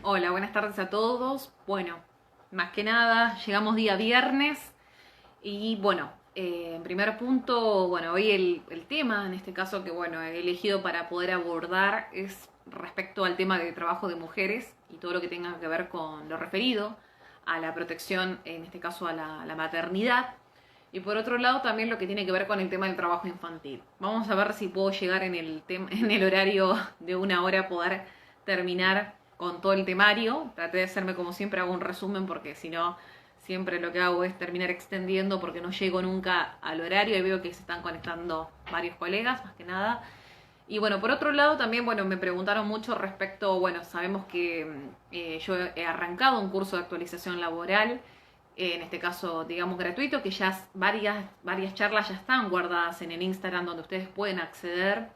Hola, buenas tardes a todos. Bueno, más que nada, llegamos día viernes y bueno, en primer punto, bueno, hoy el tema, en este caso que bueno, he elegido para poder abordar es respecto al tema de trabajo de mujeres y todo lo que tenga que ver con lo referido a la protección, en este caso a la maternidad. Y por otro lado también lo que tiene que ver con el tema del trabajo infantil. Vamos a ver si puedo llegar en en el horario de una hora poder terminar con todo el temario. Traté de hacerme como siempre, hago un resumen porque si no siempre lo que hago es terminar extendiendo porque no llego nunca al horario y veo que se están conectando varios colegas, más que nada. Y bueno, por otro lado también, bueno, me preguntaron mucho respecto, bueno, sabemos que yo he arrancado un curso de actualización laboral, en este caso, digamos, gratuito, que ya varias charlas ya están guardadas en el Instagram donde ustedes pueden acceder,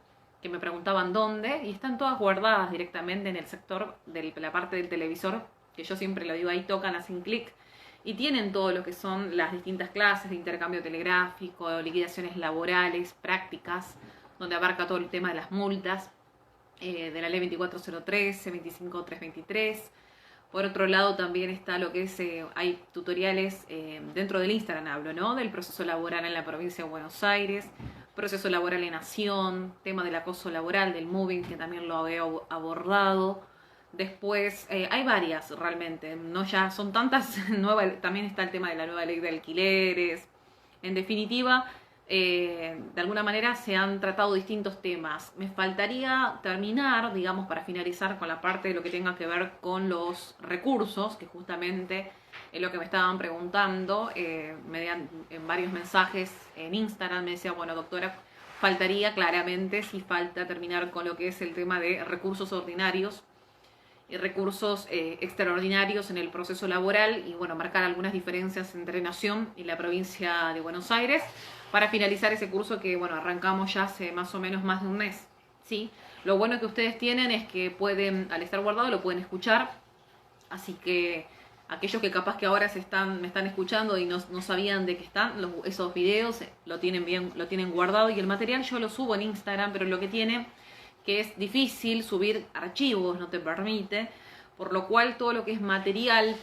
que me preguntaban dónde, y están todas guardadas directamente en el sector de la parte del televisor, que yo siempre lo digo ahí, tocan, hacen clic, y tienen todo lo que son las distintas clases de intercambio telegráfico, liquidaciones laborales, prácticas, donde abarca todo el tema de las multas, de la ley 24013, 25323. Por otro lado también está lo que es, hay tutoriales dentro del Instagram, hablo, ¿no? Del proceso laboral en la provincia de Buenos Aires, proceso laboral en Nación, tema del acoso laboral, del moving, que también lo había abordado. Después, hay varias realmente, no ya son tantas, también está el tema de la nueva ley de alquileres. En definitiva, de alguna manera se han tratado distintos temas. Me faltaría terminar, digamos, para finalizar con la parte de lo que tenga que ver con los recursos, que justamente es lo que me estaban preguntando, en varios mensajes en Instagram me decía, bueno, doctora, faltaría claramente, si falta terminar con lo que es el tema de recursos ordinarios y recursos extraordinarios en el proceso laboral y bueno, marcar algunas diferencias entre Nación y la provincia de Buenos Aires para finalizar ese curso que bueno, arrancamos ya hace más o menos más de un mes. ¿Sí? Lo bueno que ustedes tienen es que pueden, al estar guardado, lo pueden escuchar, así que aquellos que capaz que ahora me están escuchando y no sabían de qué están, esos videos lo tienen bien, lo tienen guardado y el material yo lo subo en Instagram, pero lo que tiene que es difícil subir archivos, no te permite, por lo cual todo lo que es material,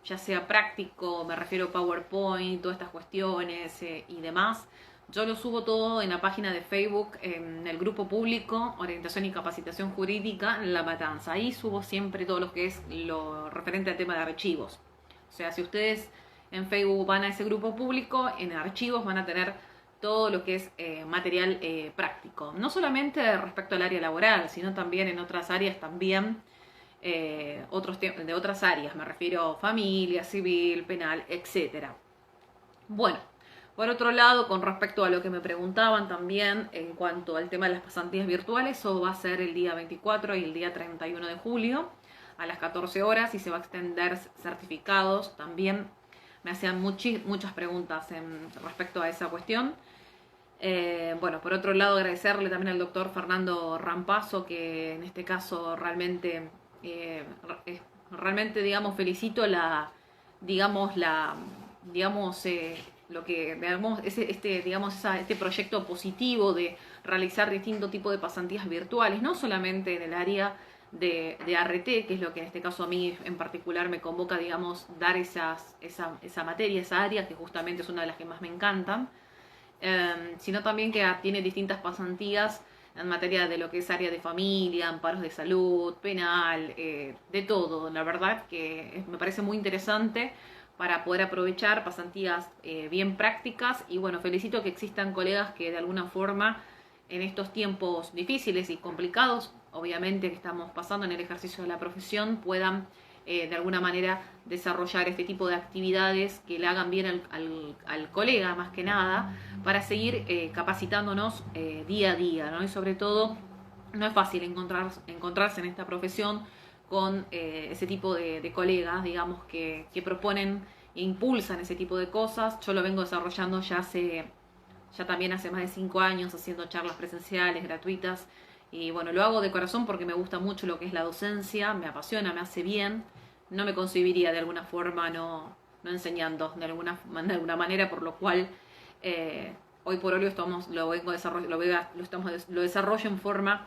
ya sea práctico, me refiero a PowerPoint, todas estas cuestiones y demás, yo lo subo todo en la página de Facebook, en el grupo público, Orientación y Capacitación Jurídica, La Matanza. Ahí subo siempre todo lo que es lo referente al tema de archivos. O sea, si ustedes en Facebook van a ese grupo público, en archivos van a tener todo lo que es material práctico. No solamente respecto al área laboral, sino también en otras áreas también, de otras áreas, me refiero a familia, civil, penal, etcétera. Bueno, por otro lado, con respecto a lo que me preguntaban también en cuanto al tema de las pasantías virtuales, eso va a ser el día 24 y el día 31 de julio a las 14 horas y se va a extender certificados también. Me hacían muchas preguntas respecto a esa cuestión. Bueno, por otro lado, agradecerle también al doctor Fernando Rampazo, que en este caso realmente, digamos, felicito digamos, lo que, digamos, este proyecto positivo de realizar distintos tipos de pasantías virtuales, no solamente en el área de ART, que es lo que en este caso a mí en particular me convoca, digamos, dar esa materia, esa área, que justamente es una de las que más me encantan, sino también que tiene distintas pasantías en materia de lo que es área de familia, amparos de salud, penal, de todo. La verdad que me parece muy interesante para poder aprovechar pasantías bien prácticas y bueno, felicito que existan colegas que de alguna forma en estos tiempos difíciles y complicados, obviamente que estamos pasando en el ejercicio de la profesión, puedan de alguna manera desarrollar este tipo de actividades que le hagan bien al colega más que nada para seguir capacitándonos día a día, ¿no? Y sobre todo no es fácil encontrarse en esta profesión con ese tipo de colegas, digamos, que proponen e impulsan ese tipo de cosas. Yo lo vengo desarrollando ya también hace más de 5 años, haciendo charlas presenciales, gratuitas, y bueno, lo hago de corazón porque me gusta mucho lo que es la docencia, me apasiona, me hace bien. No me concibiría de alguna forma no enseñando de alguna manera, por lo cual hoy por hoy lo desarrollo en forma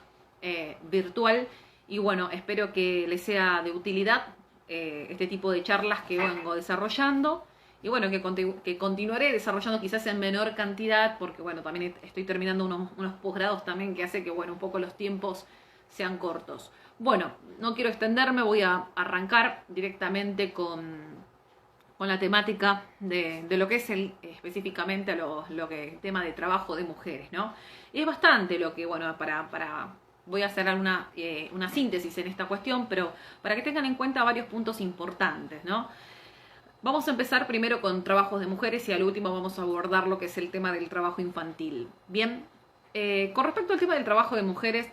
virtual y bueno, espero que les sea de utilidad este tipo de charlas que vengo desarrollando. Y bueno, que continuaré desarrollando quizás en menor cantidad, porque bueno, también estoy terminando unos posgrados también que hace que bueno, un poco los tiempos sean cortos. Bueno, no quiero extenderme, voy a arrancar directamente con la temática de lo que es específicamente lo que el tema de trabajo de mujeres, ¿no? Y es bastante lo que, bueno, voy a hacer una síntesis en esta cuestión, pero para que tengan en cuenta varios puntos importantes, ¿no? Vamos a empezar primero con trabajos de mujeres y al último vamos a abordar lo que es el tema del trabajo infantil. Bien, con respecto al tema del trabajo de mujeres,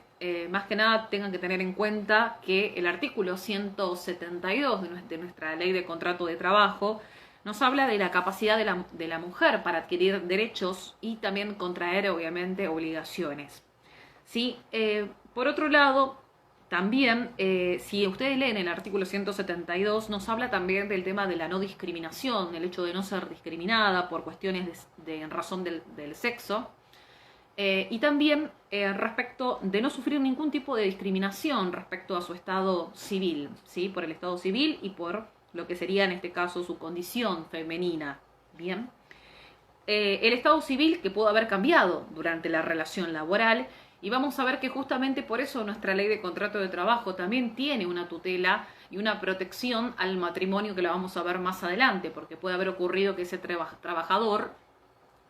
más que nada tengan que tener en cuenta que el artículo 172 de nuestra ley de contrato de trabajo nos habla de la capacidad de la mujer para adquirir derechos y también contraer, obviamente, obligaciones. ¿Sí? Por otro lado, también, si ustedes leen el artículo 172, nos habla también del tema de la no discriminación, el hecho de no ser discriminada por cuestiones en razón del sexo. Y también respecto de no sufrir ningún tipo de discriminación respecto a su estado civil, ¿sí? Por el estado civil y por lo que sería en este caso su condición femenina. Bien. El estado civil que pudo haber cambiado durante la relación laboral, y vamos a ver que justamente por eso nuestra ley de contrato de trabajo también tiene una tutela y una protección al matrimonio, que la vamos a ver más adelante, porque puede haber ocurrido que ese trabajador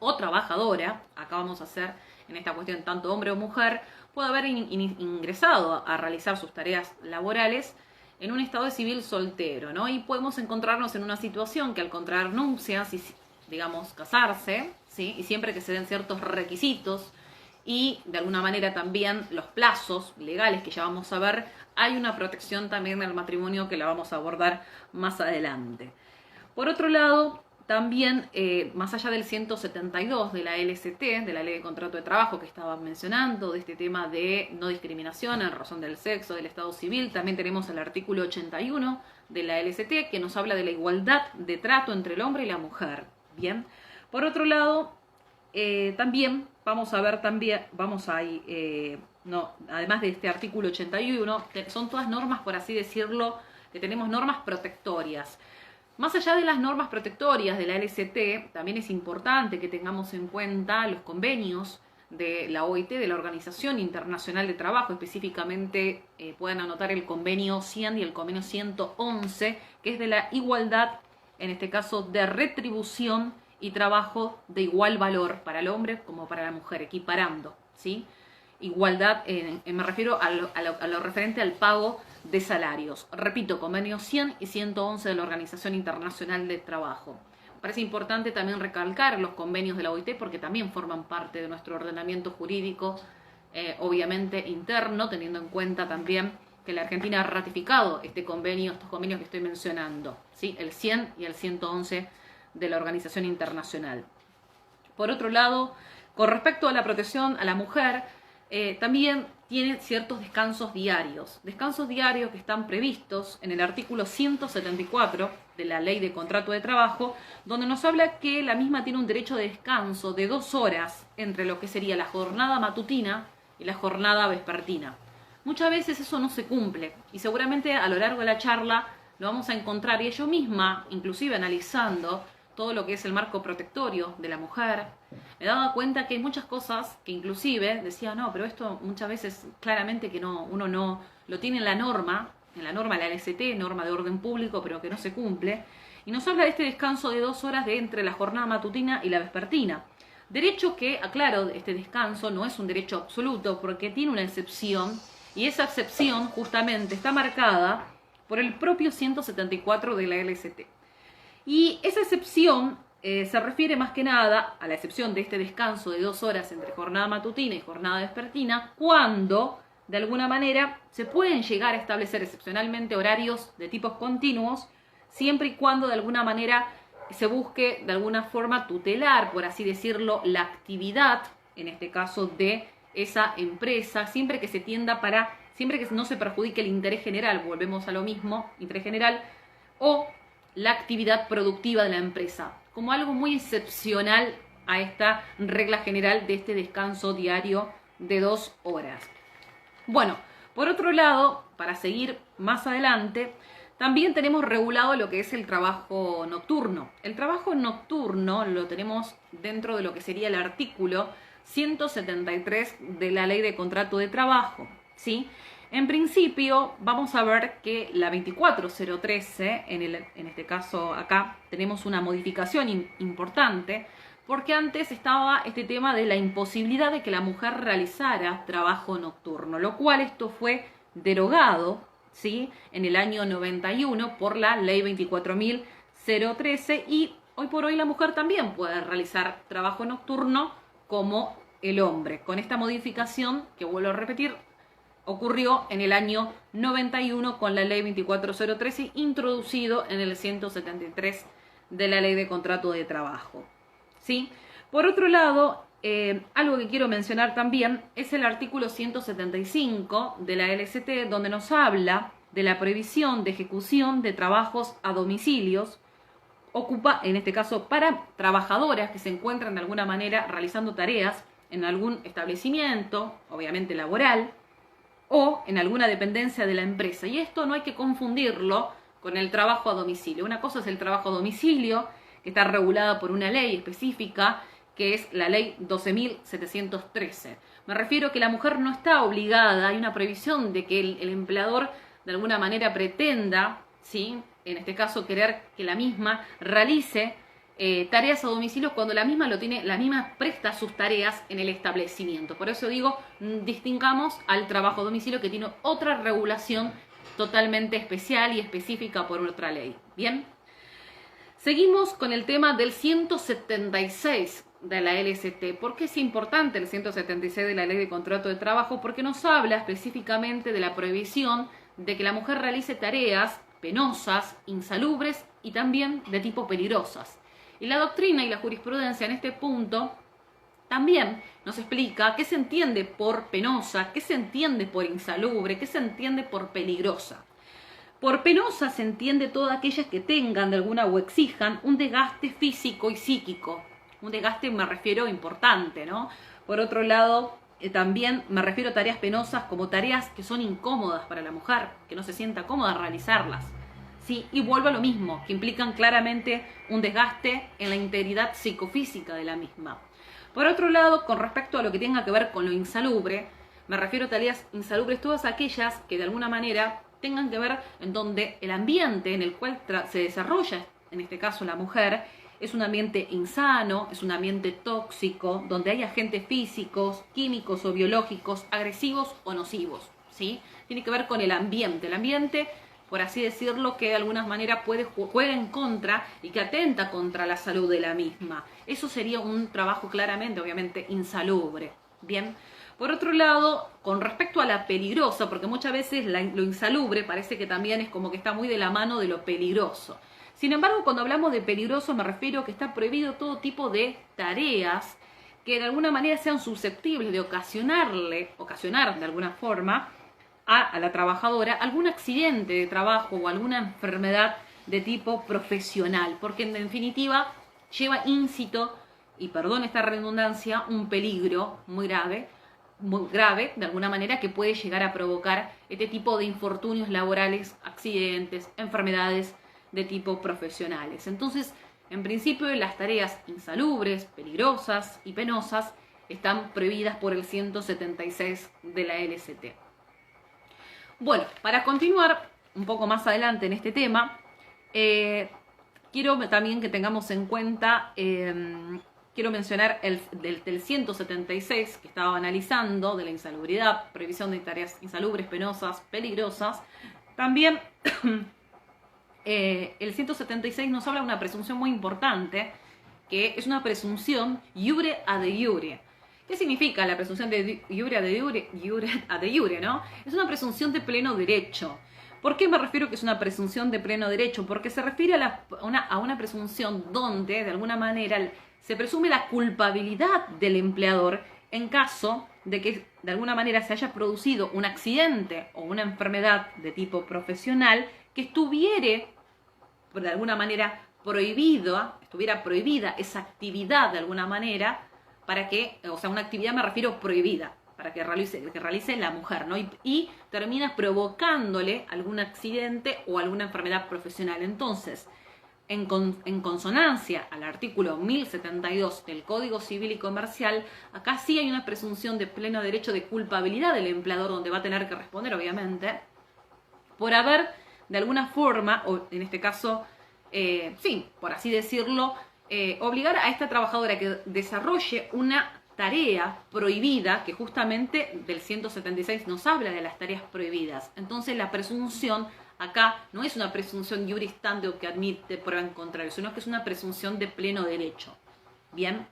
o trabajadora, acá vamos a hacer en esta cuestión tanto hombre o mujer, puede haber ingresado a realizar sus tareas laborales en un estado de civil soltero, ¿no? Y podemos encontrarnos en una situación que al contraer nupcias y, digamos, casarse, ¿sí? Y siempre que se den ciertos requisitos y de alguna manera también los plazos legales que ya vamos a ver, hay una protección también del matrimonio que la vamos a abordar más adelante. Por otro lado, también, más allá del 172 de la LCT, de la Ley de Contrato de Trabajo que estaba mencionando, de este tema de no discriminación en razón del sexo, del estado civil, también tenemos el artículo 81 de la LCT que nos habla de la igualdad de trato entre el hombre y la mujer. Bien, por otro lado, también vamos a ver además de este artículo 81, son todas normas, por así decirlo, que tenemos normas protectorias. Más allá de las normas protectorias de la LCT, también es importante que tengamos en cuenta los convenios de la OIT, de la Organización Internacional de Trabajo, específicamente pueden anotar el convenio 100 y el convenio 111, que es de la igualdad, en este caso de retribución y trabajo de igual valor para el hombre como para la mujer, equiparando, ¿sí? Igualdad, me refiero a lo referente al pago de salarios. Repito, convenios 100 y 111 de la Organización Internacional de Trabajo. Parece importante también recalcar los convenios de la OIT porque también forman parte de nuestro ordenamiento jurídico, obviamente interno, teniendo en cuenta también que la Argentina ha ratificado estos convenios que estoy mencionando, ¿sí? El 100 y el 111 de la Organización Internacional. Por otro lado, con respecto a la protección a la mujer, también tiene ciertos descansos diarios que están previstos en el artículo 174 de la Ley de Contrato de Trabajo, donde nos habla que la misma tiene un derecho de descanso de 2 horas entre lo que sería la jornada matutina y la jornada vespertina. Muchas veces eso no se cumple y seguramente a lo largo de la charla lo vamos a encontrar, y yo misma, inclusive analizando todo lo que es el marco protectorio de la mujer, me daba cuenta que hay muchas cosas que inclusive decía, no, pero esto muchas veces claramente que uno no lo tiene en la norma de la LCT, norma de orden público, pero que no se cumple, y nos habla de este descanso de 2 horas entre la jornada matutina y la vespertina. Derecho que, aclaro, este descanso no es un derecho absoluto porque tiene una excepción, y esa excepción justamente está marcada por el propio 174 de la LCT. Y esa excepción se refiere más que nada a la excepción de este descanso de 2 horas entre jornada matutina y jornada vespertina, cuando de alguna manera se pueden llegar a establecer excepcionalmente horarios de tipos continuos, siempre y cuando de alguna manera se busque de alguna forma tutelar, por así decirlo, la actividad, en este caso de esa empresa, siempre que no se perjudique el interés general, volvemos a lo mismo, interés general, o la actividad productiva de la empresa, como algo muy excepcional a esta regla general de este descanso diario de 2 horas. Bueno, por otro lado, para seguir más adelante, también tenemos regulado lo que es el trabajo nocturno. El trabajo nocturno lo tenemos dentro de lo que sería el artículo 173 de la Ley de Contrato de Trabajo, ¿sí? En principio, vamos a ver que la 24013, en este caso acá, tenemos una modificación importante, porque antes estaba este tema de la imposibilidad de que la mujer realizara trabajo nocturno, lo cual esto fue derogado, ¿sí?, en el año 91 por la Ley 24013, y hoy por hoy la mujer también puede realizar trabajo nocturno como el hombre. Con esta modificación, que vuelvo a repetir, ocurrió en el año 91 con la Ley 24013, introducido en el 173 de la Ley de Contrato de Trabajo, ¿sí? Por otro lado, algo que quiero mencionar también es el artículo 175 de la LST, donde nos habla de la prohibición de ejecución de trabajos a domicilios, ocupa, en este caso, para trabajadoras que se encuentran de alguna manera realizando tareas en algún establecimiento, obviamente laboral, o en alguna dependencia de la empresa. Y esto no hay que confundirlo con el trabajo a domicilio. Una cosa es el trabajo a domicilio, que está regulada por una ley específica, que es la ley 12.713. Me refiero que la mujer no está obligada, hay una prohibición de que el empleador de alguna manera pretenda, ¿sí?, en este caso querer que la misma realice tareas a domicilio cuando la misma presta sus tareas en el establecimiento. Por eso digo, distingamos al trabajo a domicilio, que tiene otra regulación totalmente especial y específica por otra ley. Bien, seguimos con el tema del 176 de la LST. ¿Por qué es importante el 176 de la Ley de Contrato de Trabajo? Porque nos habla específicamente de la prohibición de que la mujer realice tareas penosas, insalubres y también de tipo peligrosas. Y la doctrina y la jurisprudencia en este punto también nos explica qué se entiende por penosa, qué se entiende por insalubre, qué se entiende por peligrosa. Por penosa se entiende todas aquellas que tengan de alguna o exijan un desgaste físico y psíquico. Un desgaste, me refiero, importante, ¿no? Por otro lado, también me refiero a tareas penosas como tareas que son incómodas para la mujer, que no se sienta cómoda realizarlas. Sí, y vuelvo a lo mismo, que implican claramente un desgaste en la integridad psicofísica de la misma. Por otro lado, con respecto a lo que tenga que ver con lo insalubre, me refiero a tareas insalubres, todas aquellas que de alguna manera tengan que ver en donde el ambiente en el cual se desarrolla, en este caso la mujer, es un ambiente insano, es un ambiente tóxico, donde hay agentes físicos, químicos o biológicos, agresivos o nocivos, ¿sí? Tiene que ver con el ambiente. El ambiente, por así decirlo, que de alguna manera juega en contra y que atenta contra la salud de la misma. Eso sería un trabajo claramente, obviamente, insalubre. Bien. Por otro lado, con respecto a la peligrosa, porque muchas veces lo insalubre parece que también es como que está muy de la mano de lo peligroso. Sin embargo, cuando hablamos de peligroso me refiero a que está prohibido todo tipo de tareas que de alguna manera sean susceptibles de ocasionar de alguna forma a la trabajadora algún accidente de trabajo o alguna enfermedad de tipo profesional, porque en definitiva lleva íncito, y perdón esta redundancia, un peligro muy grave de alguna manera, que puede llegar a provocar este tipo de infortunios laborales, accidentes, enfermedades de tipo profesionales. Entonces, en principio, las tareas insalubres, peligrosas y penosas están prohibidas por el 176 de la LST. Bueno, para continuar un poco más adelante en este tema, quiero también que tengamos en cuenta, quiero mencionar del 176 que estaba analizando, de la insalubridad, prohibición de tareas insalubres, penosas, peligrosas. También el 176 nos habla de una presunción muy importante, que es una presunción iure ad iure. ¿Qué significa la presunción de iure ad iure, ¿no? Es una presunción de pleno derecho. ¿Por qué me refiero que es una presunción de pleno derecho? Porque se refiere a una presunción donde, de alguna manera, se presume la culpabilidad del empleador en caso de que, de alguna manera, se haya producido un accidente o una enfermedad de tipo profesional que estuviera, de alguna manera, estuviera prohibida esa actividad de alguna manera, para que, o sea, una actividad me refiero prohibida, para que realice la mujer, ¿no? Y termina provocándole algún accidente o alguna enfermedad profesional. Entonces, en consonancia al artículo 1072 del Código Civil y Comercial, acá sí hay una presunción de pleno derecho de culpabilidad del empleador, donde va a tener que responder, obviamente, por haber, de alguna forma, o en este caso, sí, por así decirlo, obligar a esta trabajadora que desarrolle una tarea prohibida, que justamente del 176 nos habla de las tareas prohibidas. Entonces la presunción acá no es una presunción iuris tanto que admite prueba en contrario, sino que es una presunción de pleno derecho. Bien,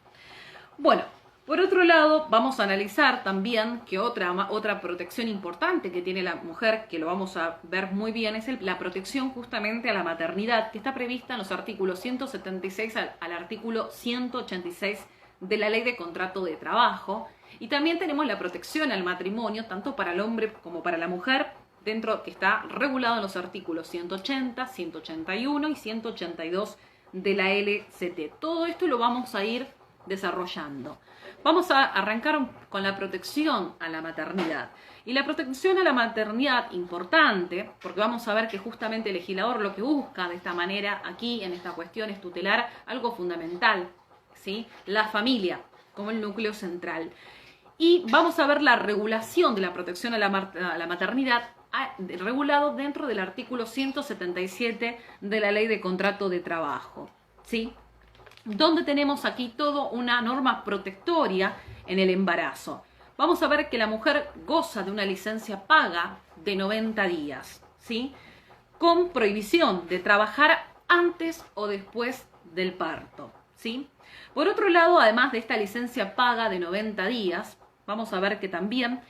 bueno, por otro lado, vamos a analizar también que otra protección importante que tiene la mujer, que lo vamos a ver muy bien, es la protección justamente a la maternidad, que está prevista en los artículos 176 al artículo 186 de la Ley de Contrato de Trabajo. Y también tenemos la protección al matrimonio, tanto para el hombre como para la mujer, dentro que está regulado en los artículos 180, 181 y 182 de la LCT. Todo esto lo vamos a ir desarrollando. Vamos a arrancar con la protección a la maternidad. Y la protección a la maternidad, importante, porque vamos a ver que justamente el legislador lo que busca de esta manera aquí en esta cuestión es tutelar algo fundamental, ¿sí? La familia como el núcleo central. Y vamos a ver la regulación de la protección a la maternidad regulado dentro del artículo 177 de la Ley de Contrato de Trabajo, ¿sí? Donde tenemos aquí toda una norma protectoria en el embarazo. Vamos a ver que la mujer goza de una licencia paga de 90 días, ¿sí? Con prohibición de trabajar antes o después del parto, ¿sí? Por otro lado, además de esta licencia paga de 90 días, vamos a ver que también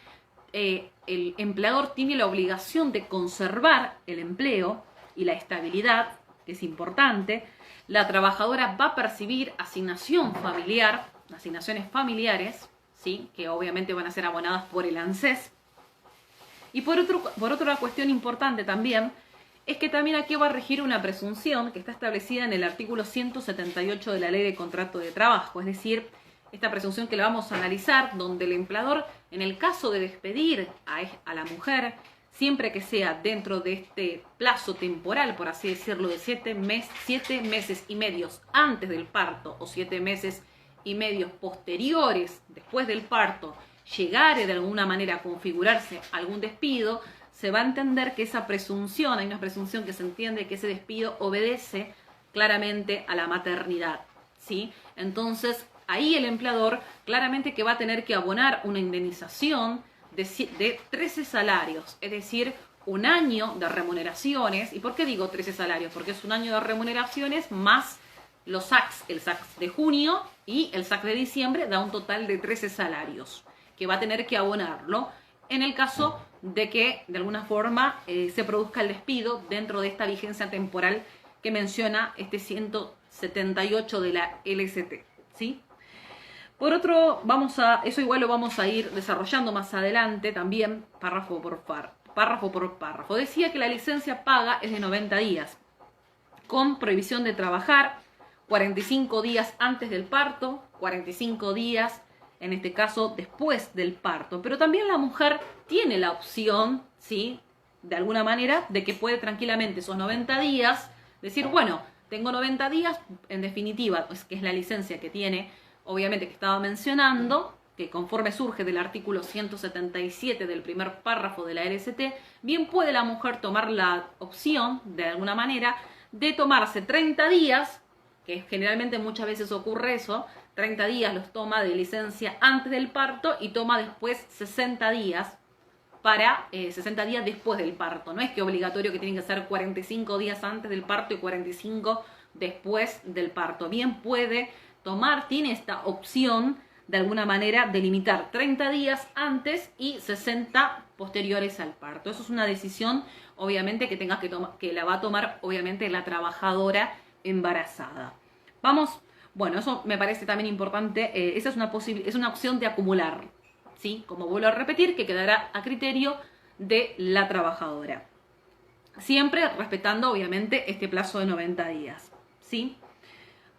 el empleador tiene la obligación de conservar el empleo y la estabilidad, que es importante. La trabajadora va a percibir asignación familiar, asignaciones familiares, ¿sí? Que obviamente van a ser abonadas por el ANSES. Y por otra cuestión importante también, es que también aquí va a regir una presunción que está establecida en el artículo 178 de la Ley de Contrato de Trabajo, es decir, esta presunción que la vamos a analizar, donde el empleador, en el caso de despedir a la mujer, siempre que sea dentro de este plazo temporal, por así decirlo, de 7 meses y medios antes del parto o 7 meses y medios posteriores después del parto, llegare de alguna manera a configurarse algún despido, se va a entender que esa presunción, hay una presunción que se entiende que ese despido obedece claramente a la maternidad, ¿sí? Entonces, ahí el empleador claramente que va a tener que abonar una indemnización de 13 salarios, es decir, un año de remuneraciones. ¿Y por qué digo 13 salarios? Porque es un año de remuneraciones más los SACs, el SAC de junio y el SAC de diciembre, da un total de 13 salarios, que va a tener que abonarlo en el caso de que de alguna forma se produzca el despido dentro de esta vigencia temporal que menciona este 178 de la LCT, ¿sí? Por otro, eso igual lo vamos a ir desarrollando más adelante también, párrafo por párrafo. Decía que la licencia paga es de 90 días, con prohibición de trabajar, 45 días antes del parto, 45 días, en este caso, después del parto. Pero también la mujer tiene la opción, ¿sí? De alguna manera, de que puede tranquilamente esos 90 días decir, bueno, tengo 90 días, en definitiva, pues, que es la licencia que tiene, obviamente que estaba mencionando, que conforme surge del artículo 177 del primer párrafo de la LCT, bien puede la mujer tomar la opción, de alguna manera, de tomarse 30 días, que generalmente muchas veces ocurre eso, 30 días los toma de licencia antes del parto y toma después 60 días para 60 días después del parto. No es que obligatorio que tienen que ser 45 días antes del parto y 45 después del parto. Bien puede tiene esta opción de alguna manera de limitar 30 días antes y 60 posteriores al parto. Eso es una decisión obviamente que la va a tomar obviamente la trabajadora embarazada. Bueno, eso me parece también importante, esa es una opción de acumular, ¿sí? Como vuelvo a repetir, que quedará a criterio de la trabajadora. Siempre respetando obviamente este plazo de 90 días, ¿sí?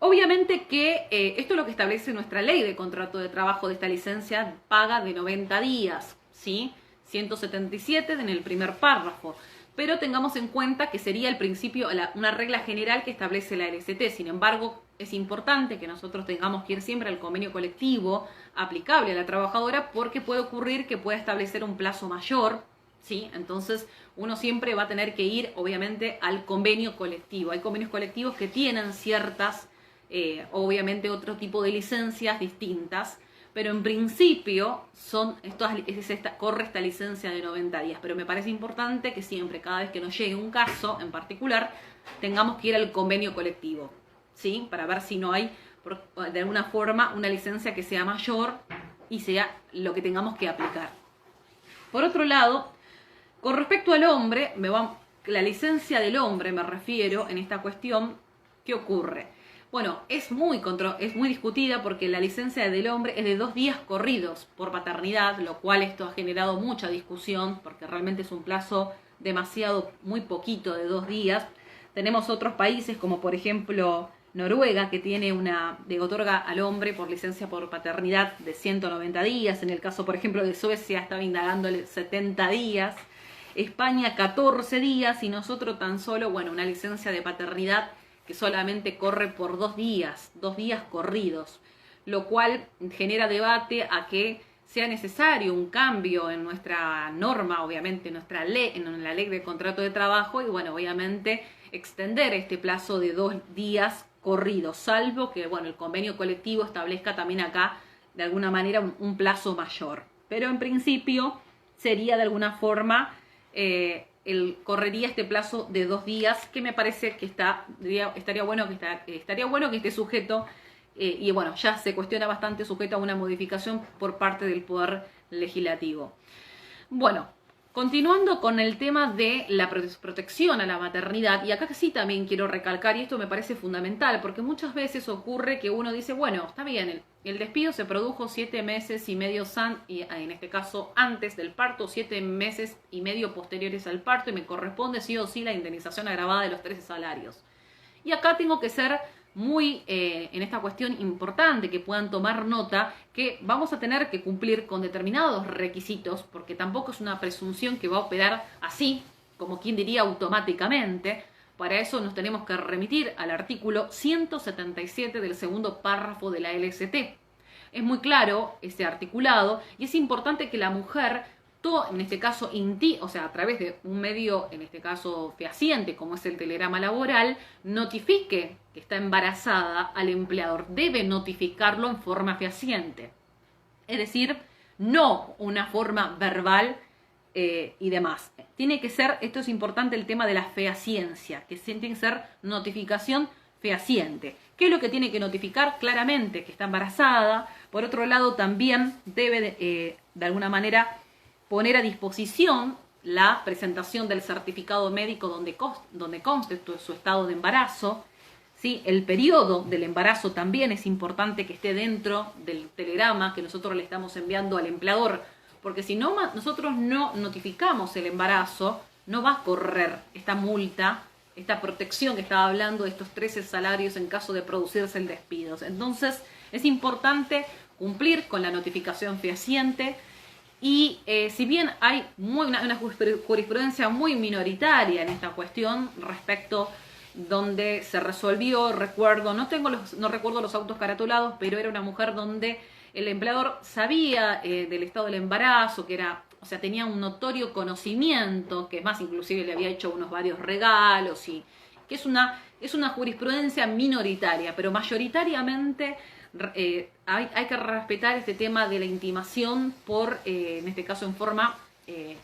Obviamente que esto es lo que establece nuestra ley de contrato de trabajo de esta licencia paga de 90 días, ¿sí? 177 en el primer párrafo. Pero tengamos en cuenta que sería el principio, una regla general que establece la LST. Sin embargo, es importante que nosotros tengamos que ir siempre al convenio colectivo aplicable a la trabajadora, porque puede ocurrir que pueda establecer un plazo mayor, ¿sí? Entonces, uno siempre va a tener que ir, obviamente, al convenio colectivo. Hay convenios colectivos que tienen ciertas, obviamente, otro tipo de licencias distintas, pero en principio corre esta licencia de 90 días. Pero me parece importante que siempre, cada vez que nos llegue un caso en particular, tengamos que ir al convenio colectivo, ¿sí? Para ver si no hay, de alguna forma, una licencia que sea mayor y sea lo que tengamos que aplicar. Por otro lado, con respecto al hombre, la licencia del hombre me refiero en esta cuestión, ¿qué ocurre? Bueno, es muy discutida porque la licencia del hombre es de 2 días corridos por paternidad, lo cual esto ha generado mucha discusión porque realmente es un plazo muy poquito de 2 días. Tenemos otros países como por ejemplo Noruega, que otorga al hombre por licencia por paternidad de 190 días. En el caso, por ejemplo, de Suecia estaba indagándole 70 días. España 14 días y nosotros tan solo, una licencia de paternidad que solamente corre por 2 días corridos, lo cual genera debate a que sea necesario un cambio en nuestra norma, obviamente en la ley de contrato de trabajo y obviamente extender este plazo de 2 días corridos, salvo que el convenio colectivo establezca también acá de alguna manera un plazo mayor. Pero en principio sería de alguna forma correría este plazo de 2 días, que me parece que estaría bueno que esté sujeto, ya se cuestiona bastante, sujeto a una modificación por parte del Poder Legislativo. Bueno, continuando con el tema de la protección a la maternidad, y acá sí también quiero recalcar, y esto me parece fundamental, porque muchas veces ocurre que uno dice, está bien, el despido se produjo 7 meses y medio, y en este caso antes del parto, 7 meses y medio posteriores al parto, y me corresponde sí o sí la indemnización agravada de los 13 salarios. Y acá tengo que ser muy, en esta cuestión importante, que puedan tomar nota, que vamos a tener que cumplir con determinados requisitos, porque tampoco es una presunción que va a operar así, como quien diría automáticamente. Para eso nos tenemos que remitir al artículo 177 del segundo párrafo de la LST. Es muy claro ese articulado y es importante que la mujer, en este caso a través de un medio, en este caso fehaciente, como es el telegrama laboral, notifique que está embarazada al empleador. Debe notificarlo en forma fehaciente. Es decir, no una forma verbal y demás. Tiene que ser, esto es importante, el tema de la fehaciencia, que tiene que ser notificación fehaciente. ¿Qué es lo que tiene que notificar? Claramente que está embarazada. Por otro lado, también debe de alguna manera poner a disposición la presentación del certificado médico donde conste su estado de embarazo. ¿Sí? El periodo del embarazo también es importante que esté dentro del telegrama que nosotros le estamos enviando al empleador, porque si no, nosotros no notificamos el embarazo, no va a correr esta multa, esta protección que estaba hablando de estos 13 salarios en caso de producirse el despido. Entonces, es importante cumplir con la notificación fehaciente. Y si bien hay una jurisprudencia muy minoritaria en esta cuestión respecto donde se resolvió, no recuerdo los autos caratulados, pero era una mujer donde el empleador sabía del estado del embarazo, tenía un notorio conocimiento, que es más, inclusive le había hecho varios regalos, y que es una jurisprudencia minoritaria, pero mayoritariamente hay que respetar este tema de la intimación en este caso en forma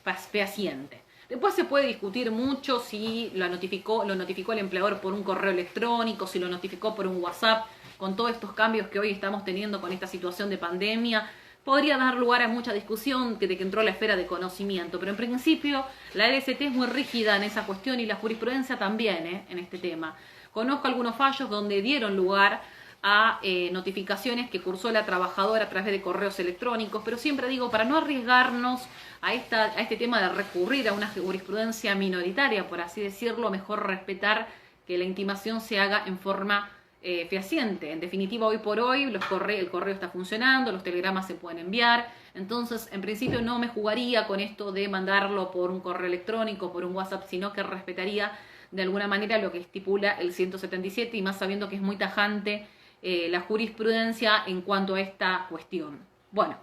fehaciente. Después se puede discutir mucho si lo notificó el empleador por un correo electrónico, si lo notificó por un WhatsApp. Con todos estos cambios que hoy estamos teniendo con esta situación de pandemia, podría dar lugar a mucha discusión de que entró a la esfera de conocimiento. Pero en principio la LST es muy rígida en esa cuestión y la jurisprudencia también en este tema. Conozco algunos fallos donde dieron lugar a notificaciones que cursó la trabajadora a través de correos electrónicos, pero siempre digo, para no arriesgarnos a este tema de recurrir a una jurisprudencia minoritaria, por así decirlo, mejor respetar que la intimación se haga en forma fehaciente. En definitiva, hoy por hoy el correo está funcionando, los telegramas se pueden enviar. Entonces, en principio no me jugaría con esto de mandarlo por un correo electrónico, por un WhatsApp, sino que respetaría de alguna manera lo que estipula el 177 y más sabiendo que es muy tajante la jurisprudencia en cuanto a esta cuestión. Bueno,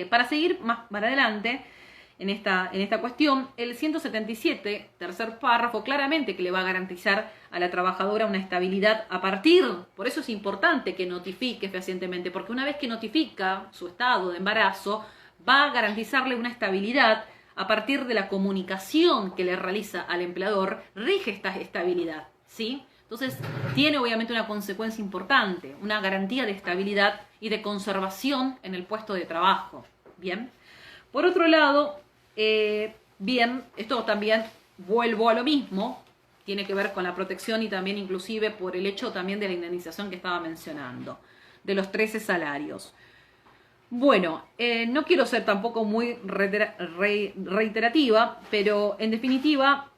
para seguir más para adelante en esta cuestión, el 177, tercer párrafo, claramente que le va a garantizar a la trabajadora una estabilidad a partir, por eso es importante que notifique fehacientemente, porque una vez que notifica su estado de embarazo, va a garantizarle una estabilidad a partir de la comunicación que le realiza al empleador, rige esta estabilidad, ¿sí? Entonces, tiene obviamente una consecuencia importante, una garantía de estabilidad y de conservación en el puesto de trabajo, ¿bien? Por otro lado, bien, esto también vuelvo a lo mismo, tiene que ver con la protección y también inclusive por el hecho también de la indemnización que estaba mencionando, de los 13 salarios. Bueno, no quiero ser tampoco muy reiterativa, pero en definitiva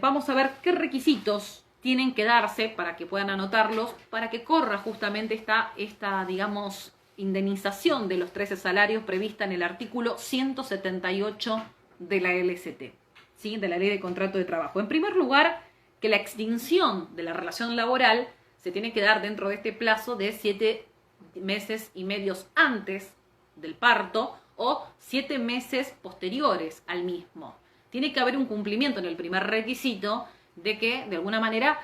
vamos a ver qué requisitos tienen que darse para que puedan anotarlos, para que corra justamente esta digamos, indemnización de los 13 salarios prevista en el artículo 178 de la LST, ¿sí? De la Ley de Contrato de Trabajo. En primer lugar, que la extinción de la relación laboral se tiene que dar dentro de este plazo de 7 meses y medios antes del parto o 7 meses posteriores al mismo. Tiene que haber un cumplimiento en el primer requisito de que, de alguna manera,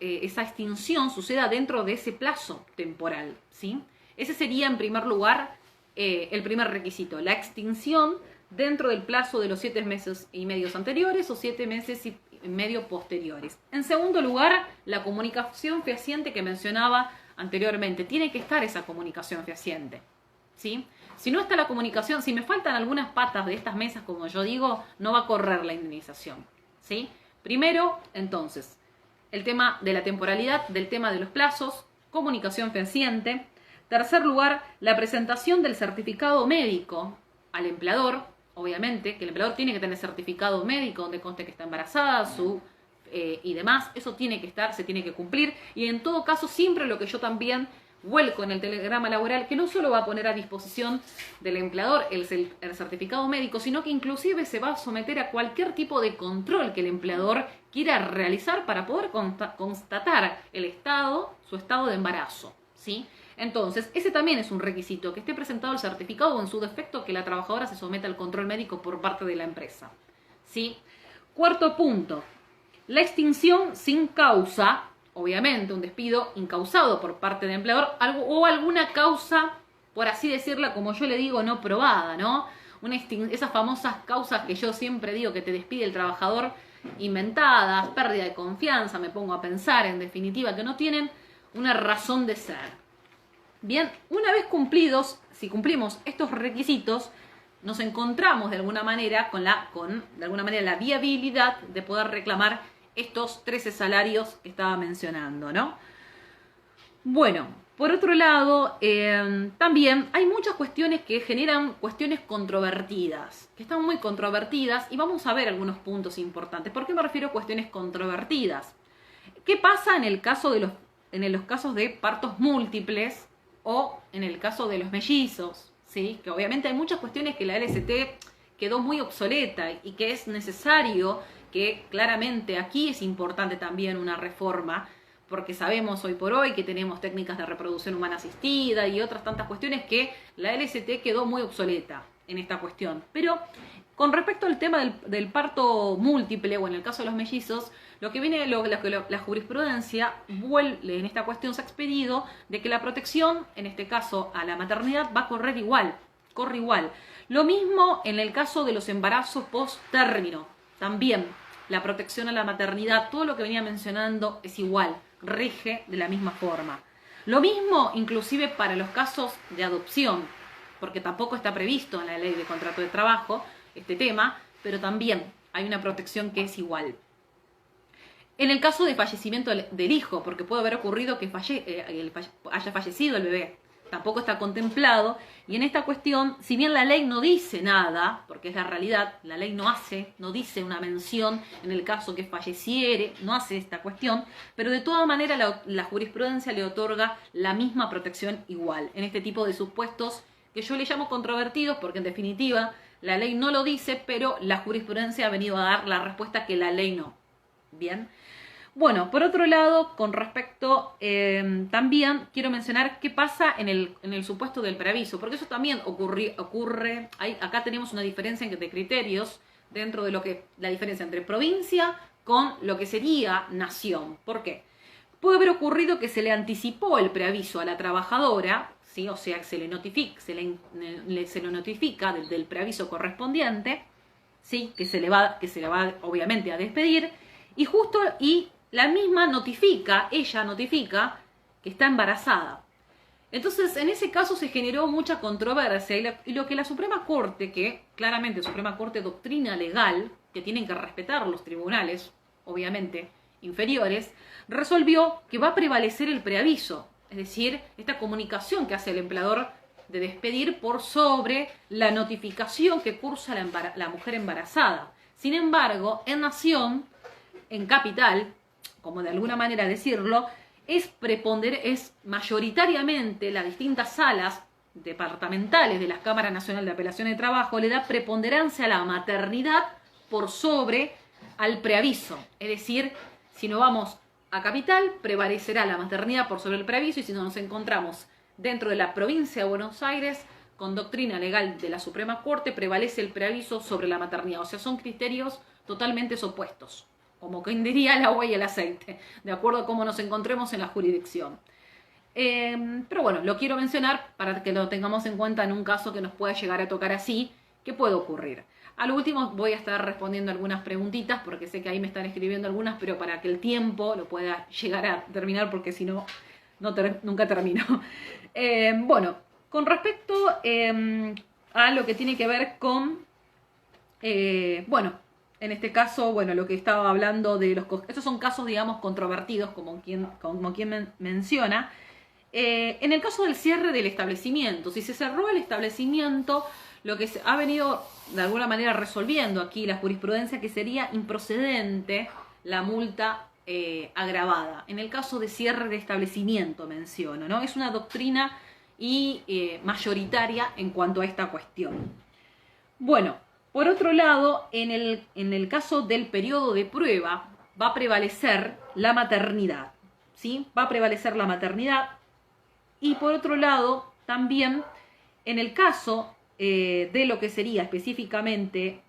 esa extinción suceda dentro de ese plazo temporal, ¿sí? Ese sería, en primer lugar, el primer requisito, la extinción dentro del plazo de los 7 meses y medios anteriores o 7 meses y medio posteriores. En segundo lugar, la comunicación fehaciente que mencionaba anteriormente. Tiene que estar esa comunicación fehaciente, ¿sí? Si no está la comunicación, si me faltan algunas patas de estas mesas, como yo digo, no va a correr la indemnización, ¿sí? Primero, entonces, el tema de la temporalidad, del tema de los plazos, comunicación fehaciente. Tercer lugar, la presentación del certificado médico al empleador, obviamente, que el empleador tiene que tener certificado médico donde conste que está embarazada, y demás, eso tiene que estar, se tiene que cumplir, y en todo caso siempre lo que yo también vuelco en el telegrama laboral, que no solo va a poner a disposición del empleador el certificado médico, sino que inclusive se va a someter a cualquier tipo de control que el empleador quiera realizar para poder constatar su estado de embarazo, ¿sí? Entonces, ese también es un requisito, que esté presentado el certificado o en su defecto que la trabajadora se someta al control médico por parte de la empresa, ¿sí? Cuarto punto, la extinción sin causa, obviamente un despido incausado por parte del empleador o alguna causa, por así decirla, como yo le digo, no probada, ¿no? Esas famosas causas que yo siempre digo que te despide el trabajador, inventadas, pérdida de confianza, me pongo a pensar, en definitiva, que no tienen una razón de ser. Bien, una vez cumplidos, si cumplimos estos requisitos, nos encontramos de alguna manera con la viabilidad de poder reclamar estos 13 salarios que estaba mencionando, ¿no? Bueno, por otro lado, también hay muchas cuestiones que generan cuestiones controvertidas, que están muy controvertidas, y vamos a ver algunos puntos importantes. ¿Por qué me refiero a cuestiones controvertidas? ¿Qué pasa en los casos de partos múltiples o en el caso de los mellizos? ¿Sí? Que obviamente hay muchas cuestiones que la LST quedó muy obsoleta y que es necesario que claramente aquí es importante también una reforma, porque sabemos hoy por hoy que tenemos técnicas de reproducción humana asistida y otras tantas cuestiones que la LST quedó muy obsoleta en esta cuestión. Pero con respecto al tema del parto múltiple o en el caso de los mellizos, lo que viene, la jurisprudencia vuelve en esta cuestión, se ha expedido de que la protección, en este caso a la maternidad, va a correr igual, corre igual. Lo mismo en el caso de los embarazos post-término, también la protección a la maternidad, todo lo que venía mencionando es igual, rige de la misma forma. Lo mismo inclusive para los casos de adopción, porque tampoco está previsto en la Ley de Contrato de Trabajo este tema, pero también hay una protección que es igual. En el caso de fallecimiento del hijo, porque puede haber ocurrido que haya fallecido el bebé, tampoco está contemplado. Y en esta cuestión, si bien la ley no dice nada, porque es la realidad, la ley no dice una mención en el caso que falleciere, no hace esta cuestión, pero de todas maneras la jurisprudencia le otorga la misma protección igual, en este tipo de supuestos que yo le llamo controvertidos, porque en definitiva la ley no lo dice, pero la jurisprudencia ha venido a dar la respuesta que la ley no. Bien. Bueno, por otro lado, con respecto, también quiero mencionar qué pasa en el supuesto del preaviso, porque eso también ocurre acá tenemos una diferencia de criterios dentro de lo que la diferencia entre provincia con lo que sería nación. ¿Por qué? Puede haber ocurrido que se le anticipó el preaviso a la trabajadora, ¿sí? O sea, que se le notifica del preaviso correspondiente, ¿sí? que se le va obviamente a despedir, y la misma ella notifica que está embarazada. Entonces, en ese caso se generó mucha controversia y lo que la Suprema Corte, que claramente la Suprema Corte doctrina legal, que tienen que respetar los tribunales, obviamente inferiores, resolvió que va a prevalecer el preaviso, es decir, esta comunicación que hace el empleador de despedir por sobre la notificación que cursa la mujer embarazada. Sin embargo, en nación, en capital, como de alguna manera decirlo, es mayoritariamente las distintas salas departamentales de las Cámaras Nacional de Apelación de Trabajo le da preponderancia a la maternidad por sobre al preaviso. Es decir, si nos vamos a capital, prevalecerá la maternidad por sobre el preaviso, y si nos encontramos dentro de la provincia de Buenos Aires, con doctrina legal de la Suprema Corte, prevalece el preaviso sobre la maternidad. O sea, son criterios totalmente opuestos, como quien diría el agua y el aceite, de acuerdo a cómo nos encontremos en la jurisdicción. Pero bueno, lo quiero mencionar para que lo tengamos en cuenta en un caso que nos pueda llegar a tocar así, que puede ocurrir. A lo último voy a estar respondiendo algunas preguntitas, porque sé que ahí me están escribiendo algunas, pero para que el tiempo lo pueda llegar a terminar, porque si no, nunca termino. Bueno, con respecto a lo que tiene que ver con, bueno, en este caso, bueno, lo que estaba hablando de estos son casos, digamos, controvertidos, como quien menciona. En el caso del cierre del establecimiento, si se cerró el establecimiento, lo que se ha venido de alguna manera resolviendo aquí la jurisprudencia, que sería improcedente la multa agravada. En el caso de cierre de establecimiento, menciono, ¿no? Es una doctrina mayoritaria en cuanto a esta cuestión. Bueno, por otro lado, en el caso del periodo de prueba, va a prevalecer la maternidad, ¿sí? Va a prevalecer la maternidad. Y por otro lado, también en el caso de lo que sería específicamente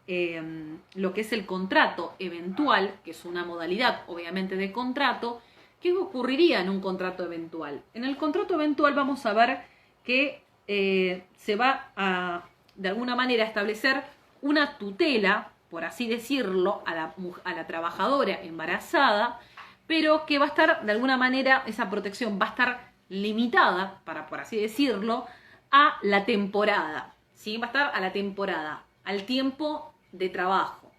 lo que es el contrato eventual, que es una modalidad obviamente de contrato, ¿qué ocurriría en un contrato eventual? En el contrato eventual vamos a ver que se va a, de alguna manera, establecer una tutela, por así decirlo, a la trabajadora embarazada, pero que va a estar, de alguna manera, esa protección va a estar limitada, por así decirlo, a la temporada, ¿sí? Va a estar a la temporada, al tiempo de trabajo.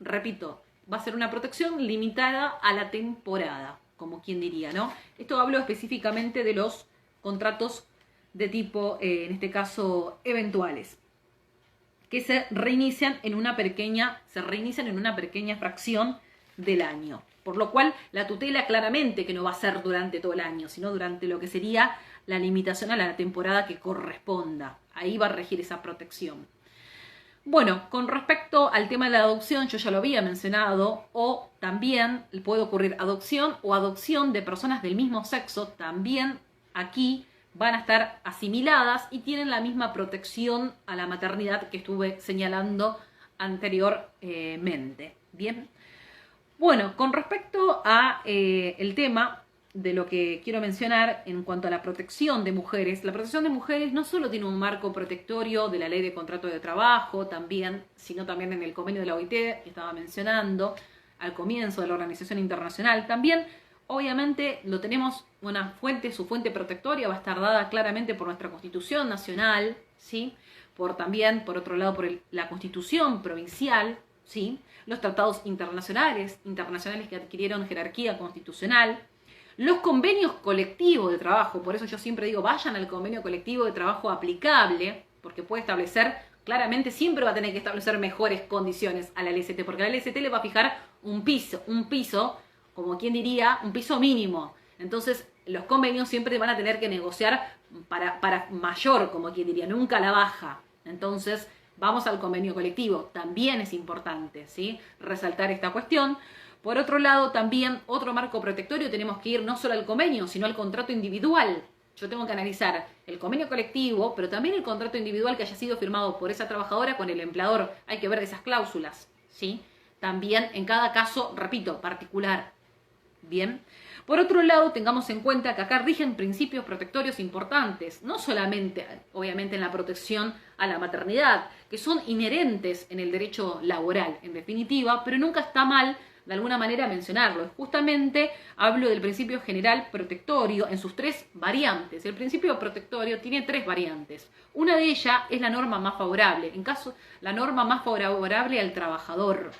Repito, va a ser una protección limitada a la temporada, como quien diría, ¿no? Esto hablo específicamente de los contratos de tipo, en este caso, eventuales, que se reinician en una pequeña fracción del año. Por lo cual, la tutela claramente que no va a ser durante todo el año, sino durante lo que sería la limitación a la temporada que corresponda. Ahí va a regir esa protección. Bueno, con respecto al tema de la adopción, yo ya lo había mencionado, o también puede ocurrir adopción o adopción de personas del mismo sexo, también aquí van a estar asimiladas y tienen la misma protección a la maternidad que estuve señalando anteriormente. Bien. Bueno, con respecto a el tema de lo que quiero mencionar en cuanto a la protección de mujeres, la protección de mujeres no solo tiene un marco protectorio de la Ley de Contrato de Trabajo, sino también en el convenio de la OIT, que estaba mencionando al comienzo de la Organización Internacional. También, obviamente, lo tenemos su fuente protectoria va a estar dada claramente por nuestra Constitución Nacional, ¿sí? Por otro lado, por la Constitución Provincial, ¿sí? Los tratados internacionales que adquirieron jerarquía constitucional, Los convenios colectivos de trabajo, por eso yo siempre digo, vayan al convenio colectivo de trabajo aplicable, porque puede establecer, claramente siempre va a tener que establecer mejores condiciones a la LST, porque la LST le va a fijar un piso, como quien diría, un piso mínimo. Entonces, los convenios siempre van a tener que negociar para mayor, como quien diría, nunca la baja. Entonces, vamos al convenio colectivo. También es importante, ¿sí?, resaltar esta cuestión. Por otro lado, también otro marco protectorio, tenemos que ir no solo al convenio, sino al contrato individual. Yo tengo que analizar el convenio colectivo, pero también el contrato individual que haya sido firmado por esa trabajadora con el empleador. Hay que ver esas cláusulas, ¿sí? También en cada caso, repito, particular. Bien. Por otro lado, tengamos en cuenta que acá rigen principios protectorios importantes, no solamente, obviamente, en la protección a la maternidad, que son inherentes en el derecho laboral, en definitiva, pero nunca está mal de alguna manera mencionarlo. Justamente hablo del principio general protectorio en sus 3 variantes. El principio protectorio tiene 3 variantes. Una de ellas es la norma más favorable, la norma más favorable al trabajador.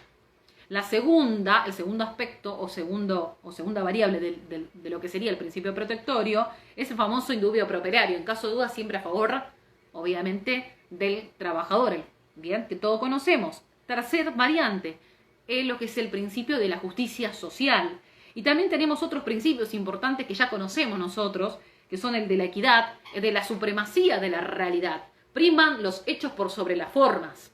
La segunda, el segundo aspecto o segunda variable de lo que sería el principio protectorio es el famoso indubio pro operario. En caso de duda, siempre a favor, obviamente, del trabajador. Bien, que todos conocemos. Tercer variante es lo que es el principio de la justicia social. Y también tenemos otros principios importantes que ya conocemos nosotros, que son el de la equidad, el de la supremacía de la realidad. Priman los hechos por sobre las formas.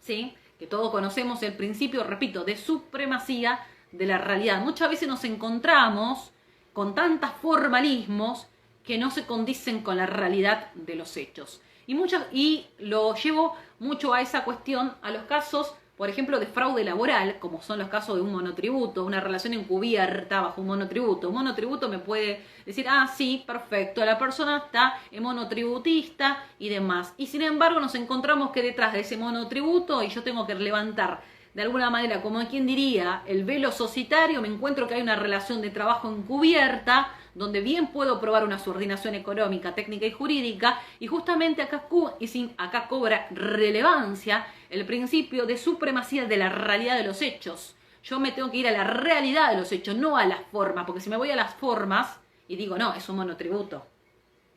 ¿Sí? Que todos conocemos el principio, repito, de supremacía de la realidad. Muchas veces nos encontramos con tantos formalismos que no se condicen con la realidad de los hechos. Y lo llevo mucho a esa cuestión, a los casos, por ejemplo, de fraude laboral, como son los casos de un monotributo, una relación encubierta bajo un monotributo. Un monotributo me puede decir, sí, perfecto, la persona está en monotributista y demás. Y sin embargo nos encontramos que detrás de ese monotributo, y yo tengo que levantar de alguna manera, como quien diría, el velo societario, me encuentro que hay una relación de trabajo encubierta, donde bien puedo probar una subordinación económica, técnica y jurídica, y justamente acá cobra relevancia el principio de supremacía de la realidad de los hechos. Yo me tengo que ir a la realidad de los hechos, no a las formas, porque si me voy a las formas y digo, no, es un monotributo.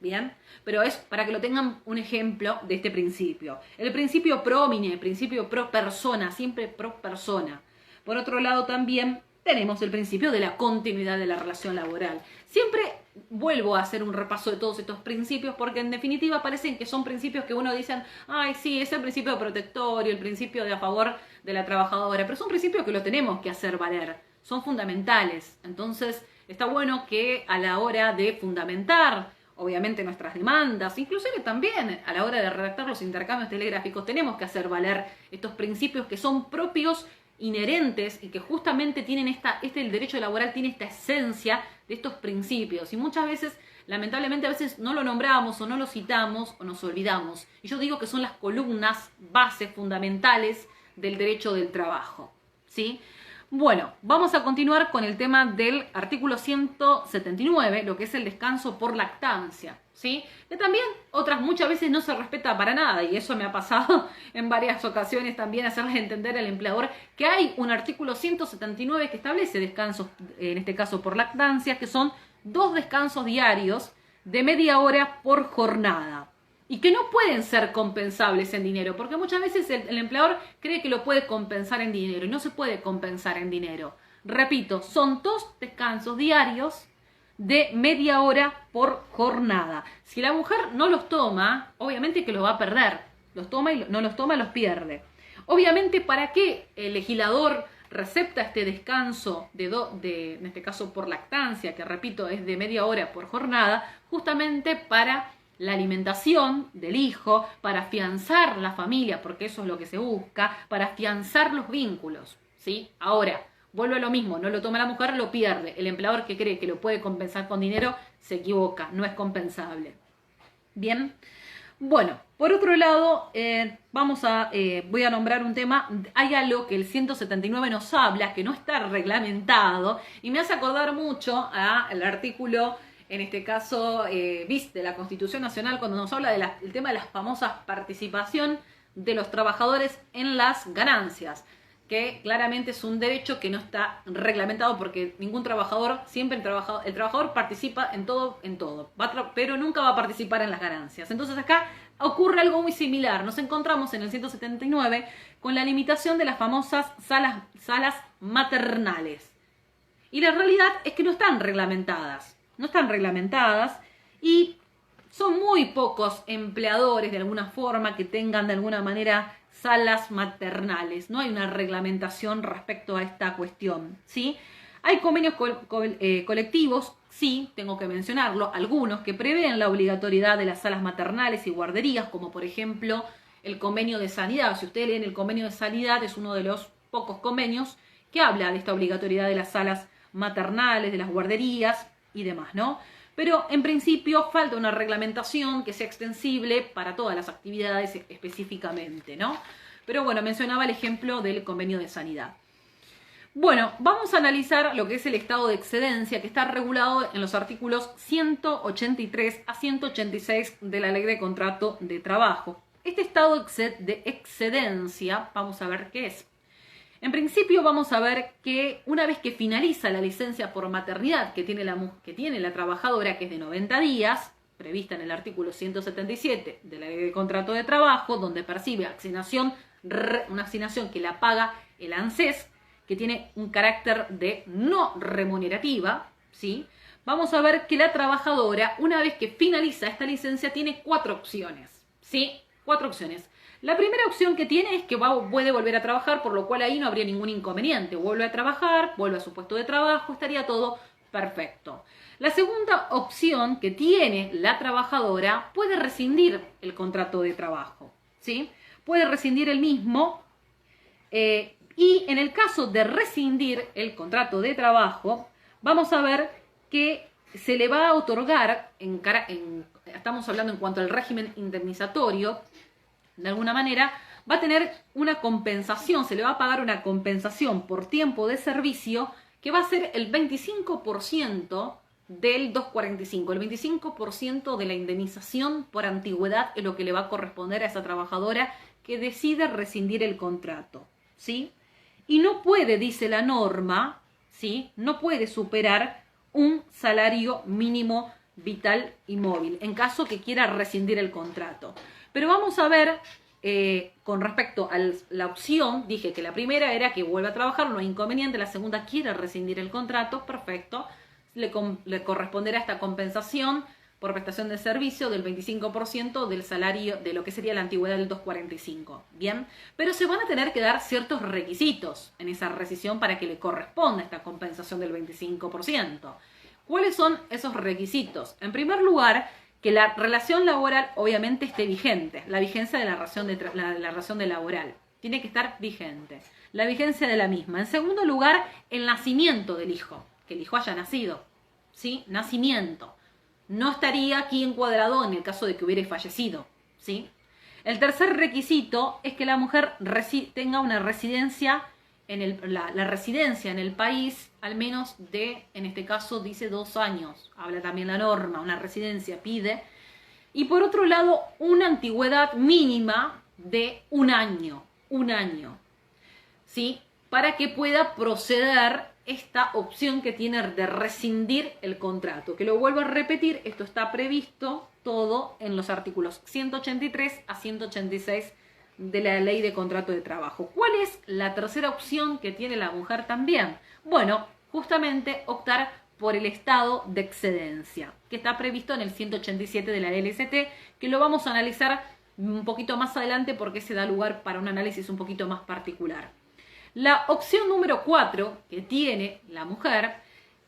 ¿Bien? Pero es para que lo tengan un ejemplo de este principio. El principio pro homine, el principio pro persona, siempre pro persona. Por otro lado también tenemos el principio de la continuidad de la relación laboral. Siempre vuelvo a hacer un repaso de todos estos principios porque en definitiva parecen que son principios que uno dice, sí, es el principio protectorio, el principio de a favor de la trabajadora, pero son principios que los tenemos que hacer valer, son fundamentales. Entonces está bueno que a la hora de fundamentar obviamente nuestras demandas, inclusive también a la hora de redactar los intercambios telegráficos, tenemos que hacer valer estos principios que son propios, inherentes y que justamente tienen el derecho laboral tiene esta esencia de estos principios. Y muchas veces, lamentablemente, a veces no lo nombramos o no lo citamos o nos olvidamos. Y yo digo que son las columnas, bases fundamentales del derecho del trabajo, ¿sí? Bueno, vamos a continuar con el tema del artículo 179, lo que es el descanso por lactancia, ¿sí? Que también muchas veces no se respeta para nada, y eso me ha pasado en varias ocasiones también, hacerles entender al empleador que hay un artículo 179 que establece descansos, en este caso por lactancia, que son 2 descansos diarios de media hora por jornada. Y que no pueden ser compensables en dinero, porque muchas veces el empleador cree que lo puede compensar en dinero y no se puede compensar en dinero. Repito, son 2 descansos diarios de media hora por jornada. Si la mujer no los toma, obviamente que los va a perder. Los toma y no los toma, los pierde. Obviamente, ¿para qué el legislador recepta este descanso en este caso por lactancia, que repito es de media hora por jornada? Justamente para la alimentación del hijo, para afianzar la familia, porque eso es lo que se busca, para afianzar los vínculos, ¿sí? Ahora, vuelvo a lo mismo, no lo toma la mujer, lo pierde. El empleador que cree que lo puede compensar con dinero, se equivoca, no es compensable. Bien, bueno, por otro lado, voy a nombrar un tema. Hay algo que el 179 nos habla, que no está reglamentado, y me hace acordar mucho al artículo, en este caso, bis de la Constitución Nacional, cuando nos habla del tema de las famosas participación de los trabajadores en las ganancias. que claramente es un derecho que no está reglamentado porque ningún trabajador, siempre el trabajador participa en todo, pero nunca va a participar en las ganancias. Entonces acá ocurre algo muy similar. Nos encontramos en el 179 con la limitación de las famosas salas maternales. Y la realidad es que no están reglamentadas. No están reglamentadas y son muy pocos empleadores de alguna forma que tengan de alguna manera salas maternales. No hay una reglamentación respecto a esta cuestión, ¿sí? Hay convenios colectivos, sí, tengo que mencionarlo, algunos que prevén la obligatoriedad de las salas maternales y guarderías, como por ejemplo el convenio de sanidad. Si ustedes leen el convenio de sanidad, es uno de los pocos convenios que habla de esta obligatoriedad de las salas maternales, de las guarderías y demás, ¿no? Pero en principio falta una reglamentación que sea extensible para todas las actividades específicamente, ¿no? Pero bueno, mencionaba el ejemplo del convenio de sanidad. Bueno, vamos a analizar lo que es el estado de excedencia, que está regulado en los artículos 183 a 186 de la Ley de Contrato de Trabajo. Este estado de excedencia, vamos a ver qué es. En principio vamos a ver que una vez que finaliza la licencia por maternidad que tiene la trabajadora, que es de 90 días, prevista en el artículo 177 de la Ley de Contrato de Trabajo, donde percibe una asignación que la paga el ANSES, que tiene un carácter de no remunerativa, ¿sí? Vamos a ver que la trabajadora, una vez que finaliza esta licencia, tiene 4 opciones, ¿sí? 4 opciones. La primera opción que tiene es que puede volver a trabajar, por lo cual ahí no habría ningún inconveniente. Vuelve a trabajar, vuelve a su puesto de trabajo, estaría todo perfecto. La segunda opción que tiene la trabajadora puede rescindir el contrato de trabajo, ¿sí? Puede rescindir el mismo y en el caso de rescindir el contrato de trabajo, vamos a ver que se le va a otorgar, estamos hablando en cuanto al régimen indemnizatorio, de alguna manera, va a tener una compensación, se le va a pagar una compensación por tiempo de servicio que va a ser el 25% del 245. El 25% de la indemnización por antigüedad es lo que le va a corresponder a esa trabajadora que decide rescindir el contrato, ¿sí? Y no puede, dice la norma, ¿sí? No puede superar un salario mínimo vital y móvil en caso que quiera rescindir el contrato. Pero vamos a ver, con respecto a la opción, dije que la primera era que vuelva a trabajar, no hay inconveniente, la segunda quiere rescindir el contrato, perfecto, le corresponderá esta compensación por prestación de servicio del 25% del salario de lo que sería la antigüedad del 245, ¿bien? Pero se van a tener que dar ciertos requisitos en esa rescisión para que le corresponda esta compensación del 25%. ¿Cuáles son esos requisitos? En primer lugar, que la relación laboral obviamente esté vigente, la vigencia de la relación laboral tiene que estar vigente, la vigencia de la misma. En segundo lugar, el nacimiento del hijo, que el hijo haya nacido, ¿sí? Nacimiento. No estaría aquí encuadrado en el caso de que hubiera fallecido, ¿sí? El tercer requisito es que la mujer tenga una residencia la residencia en el país al menos en este caso dice 2 años, habla también la norma, una residencia pide, y por otro lado una antigüedad mínima de un año, ¿sí? Para que pueda proceder esta opción que tiene de rescindir el contrato, que lo vuelvo a repetir, esto está previsto todo en los artículos 183 a 186 de la Ley de Contrato de Trabajo. ¿Cuál es la tercera opción que tiene la mujer también? Bueno, justamente optar por el estado de excedencia, que está previsto en el 187 de la LST, que lo vamos a analizar un poquito más adelante porque se da lugar para un análisis un poquito más particular. La opción número 4 que tiene la mujer,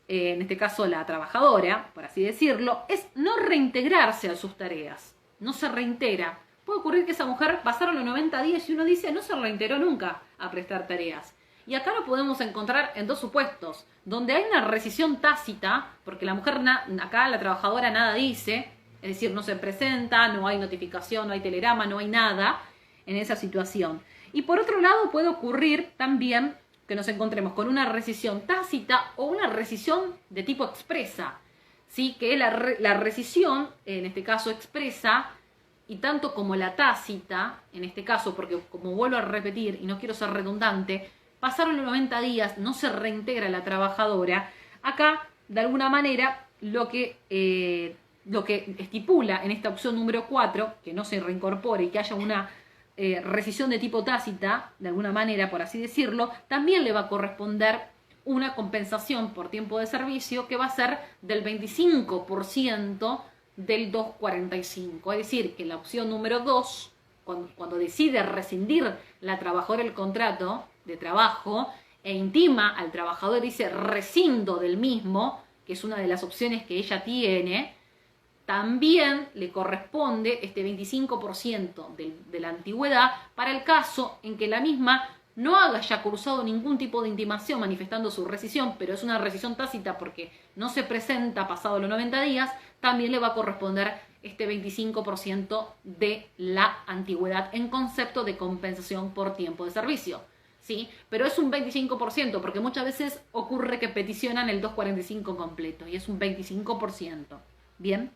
en este caso la trabajadora, por así decirlo, es no reintegrarse a sus tareas. No se reintegra. Puede ocurrir que esa mujer pasaron los 90 días y uno dice no se reintegró nunca a prestar tareas. Y acá lo podemos encontrar en 2 supuestos, donde hay una rescisión tácita, porque la mujer, acá la trabajadora nada dice, es decir, no se presenta, no hay notificación, no hay telegrama, no hay nada en esa situación. Y por otro lado puede ocurrir también que nos encontremos con una rescisión tácita o una rescisión de tipo expresa, ¿sí? Que la rescisión, en este caso expresa, y tanto como la tácita, en este caso, porque como vuelvo a repetir, y no quiero ser redundante, pasaron los 90 días, no se reintegra la trabajadora, acá, de alguna manera, lo que estipula en esta opción número 4, que no se reincorpore y que haya una rescisión de tipo tácita, de alguna manera, por así decirlo, también le va a corresponder una compensación por tiempo de servicio que va a ser del 25% del 245. Es decir, que la opción número 2, cuando decide rescindir la trabajadora el contrato de trabajo e intima al trabajador, dice rescindo del mismo, que es una de las opciones que ella tiene, también le corresponde este 25% de la antigüedad para el caso en que la misma no haya cursado ningún tipo de intimación manifestando su rescisión, pero es una rescisión tácita porque no se presenta pasado los 90 días, también le va a corresponder este 25% de la antigüedad en concepto de compensación por tiempo de servicio. ¿Sí? Pero es un 25% porque muchas veces ocurre que peticionan el 245 completo y es un 25%. ¿Bien?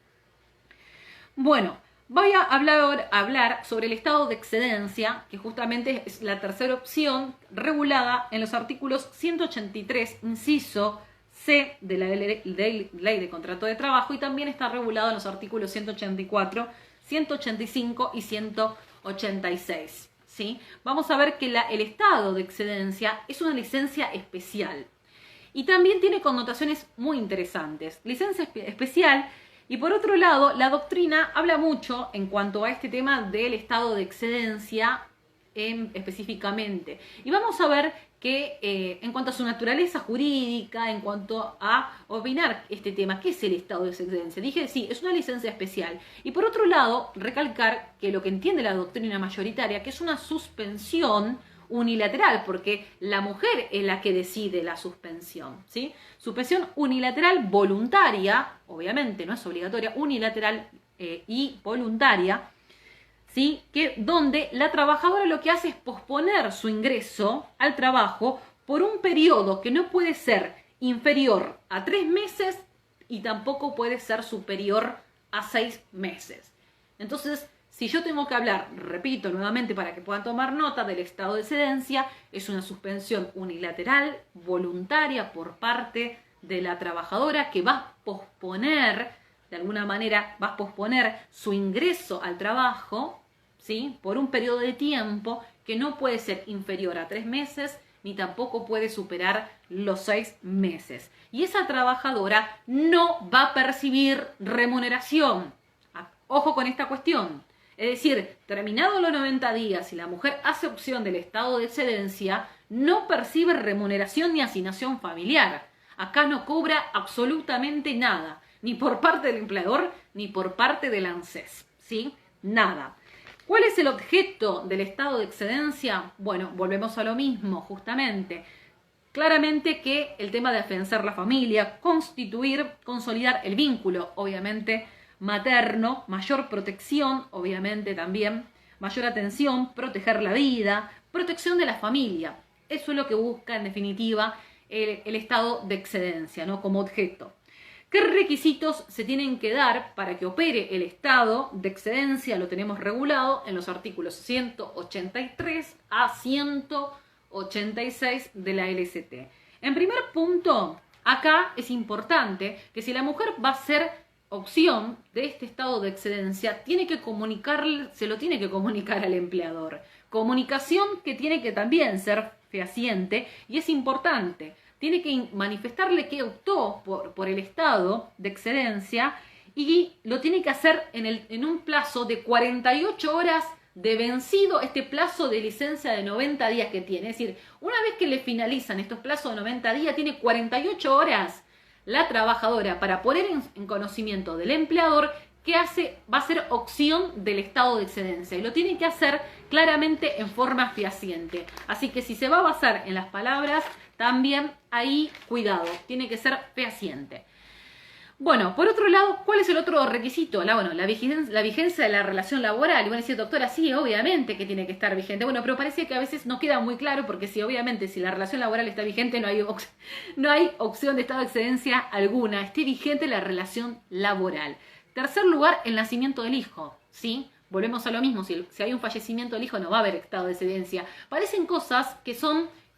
Bueno, voy a hablar sobre el estado de excedencia, que justamente es la tercera opción regulada en los artículos 183, inciso C de la ley de contrato de trabajo, y también está regulado en los artículos 184, 185 y 186. ¿Sí? Vamos a ver que el estado de excedencia es una licencia especial y también tiene connotaciones muy interesantes. Licencia especial. Y por otro lado, la doctrina habla mucho en cuanto a este tema del estado de excedencia específicamente. Y vamos a ver que en cuanto a su naturaleza jurídica, en cuanto a opinar este tema, ¿qué es el estado de excedencia? Dije, sí, es una licencia especial. Y por otro lado, recalcar que lo que entiende la doctrina mayoritaria, que es una suspensión unilateral, porque la mujer es la que decide la suspensión, ¿sí? Suspensión unilateral voluntaria, obviamente no es obligatoria, unilateral y voluntaria, ¿sí? Que donde la trabajadora lo que hace es posponer su ingreso al trabajo por un periodo que no puede ser inferior a 3 meses y tampoco puede ser superior a 6 meses. Entonces, si yo tengo que hablar, repito nuevamente para que puedan tomar nota del estado de excedencia, es una suspensión unilateral, voluntaria por parte de la trabajadora que va a posponer, de alguna manera, va a posponer su ingreso al trabajo, ¿sí? Por un periodo de tiempo que no puede ser inferior a 3 meses ni tampoco puede superar los 6 meses. Y esa trabajadora no va a percibir remuneración. Ojo con esta cuestión. Es decir, terminados los 90 días, si la mujer hace opción del estado de excedencia, no percibe remuneración ni asignación familiar. Acá no cobra absolutamente nada, ni por parte del empleador, ni por parte del ANSES, ¿sí? Nada. ¿Cuál es el objeto del estado de excedencia? Bueno, volvemos a lo mismo, justamente. Claramente que el tema de afianzar la familia, consolidar el vínculo, obviamente, materno, mayor protección, obviamente también, mayor atención, proteger la vida, protección de la familia. Eso es lo que busca, en definitiva, el estado de excedencia, ¿no? Como objeto. ¿Qué requisitos se tienen que dar para que opere el estado de excedencia? Lo tenemos regulado en los artículos 183 a 186 de la LST. En primer punto, acá es importante que si la mujer va a ser opción de este estado de excedencia, se lo tiene que comunicar al empleador. Comunicación que tiene que también ser fehaciente y es importante. Tiene que manifestarle que optó por el estado de excedencia y lo tiene que hacer en un plazo de 48 horas de vencido este plazo de licencia de 90 días que tiene. Es decir, una vez que le finalizan estos plazos de 90 días, tiene 48 horas la trabajadora para poner en conocimiento del empleador que va a ser opción del estado de excedencia y lo tiene que hacer claramente en forma fehaciente. Así que si se va a basar en las palabras, también ahí cuidado, tiene que ser fehaciente. Bueno, por otro lado, ¿cuál es el otro requisito? La vigencia de la relación laboral. Y van a decir, doctora, sí, obviamente que tiene que estar vigente. Bueno, pero parece que a veces no queda muy claro porque si la relación laboral está vigente, no hay opción de estado de excedencia alguna. Esté vigente la relación laboral. Tercer lugar, el nacimiento del hijo, ¿sí? Volvemos a lo mismo, si hay un fallecimiento del hijo no va a haber estado de excedencia. Parecen cosas que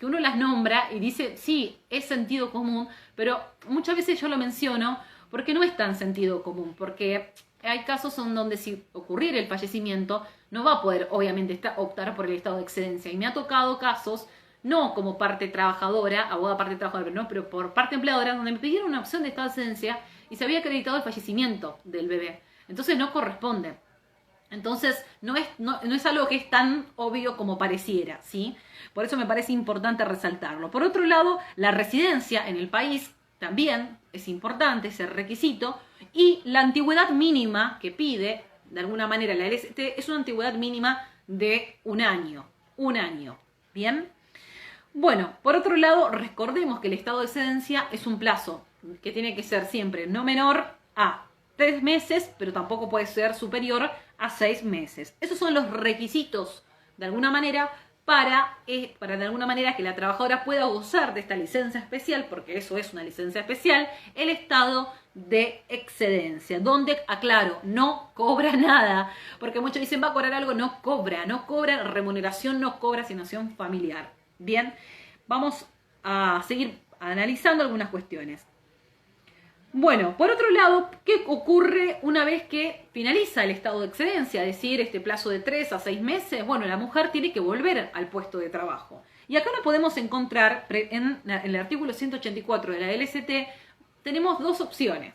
que uno las nombra y dice, sí, es sentido común, pero muchas veces yo lo menciono porque no es tan sentido común, porque hay casos en donde si ocurriera el fallecimiento, no va a poder, obviamente, optar por el estado de excedencia. Y me ha tocado casos, no como parte trabajadora, abogada parte trabajadora, no, pero por parte empleadora, donde me pidieron una opción de estado de excedencia y se había acreditado el fallecimiento del bebé. Entonces no corresponde. Entonces no es algo que es tan obvio como pareciera, ¿sí? Por eso me parece importante resaltarlo. Por otro lado, la residencia en el país también es importante, ese requisito, y la antigüedad mínima que pide, de alguna manera, la LST es una antigüedad mínima de un año. Un año. ¿Bien? Bueno, por otro lado, recordemos que el estado de excedencia es un plazo que tiene que ser siempre no menor a 3 meses, pero tampoco puede ser superior a 6 meses. Esos son los requisitos, de alguna manera, para de alguna manera que la trabajadora pueda gozar de esta licencia especial, porque eso es una licencia especial, el estado de excedencia, donde, aclaro, no cobra nada, porque muchos dicen va a cobrar algo, no cobra remuneración, no cobra asignación familiar. Bien, vamos a seguir analizando algunas cuestiones. Bueno, por otro lado, ¿qué ocurre una vez que finaliza el estado de excedencia? Es decir, este plazo de 3 a 6 meses. Bueno, la mujer tiene que volver al puesto de trabajo. Y acá nos podemos encontrar, en el artículo 184 de la LST, tenemos dos opciones.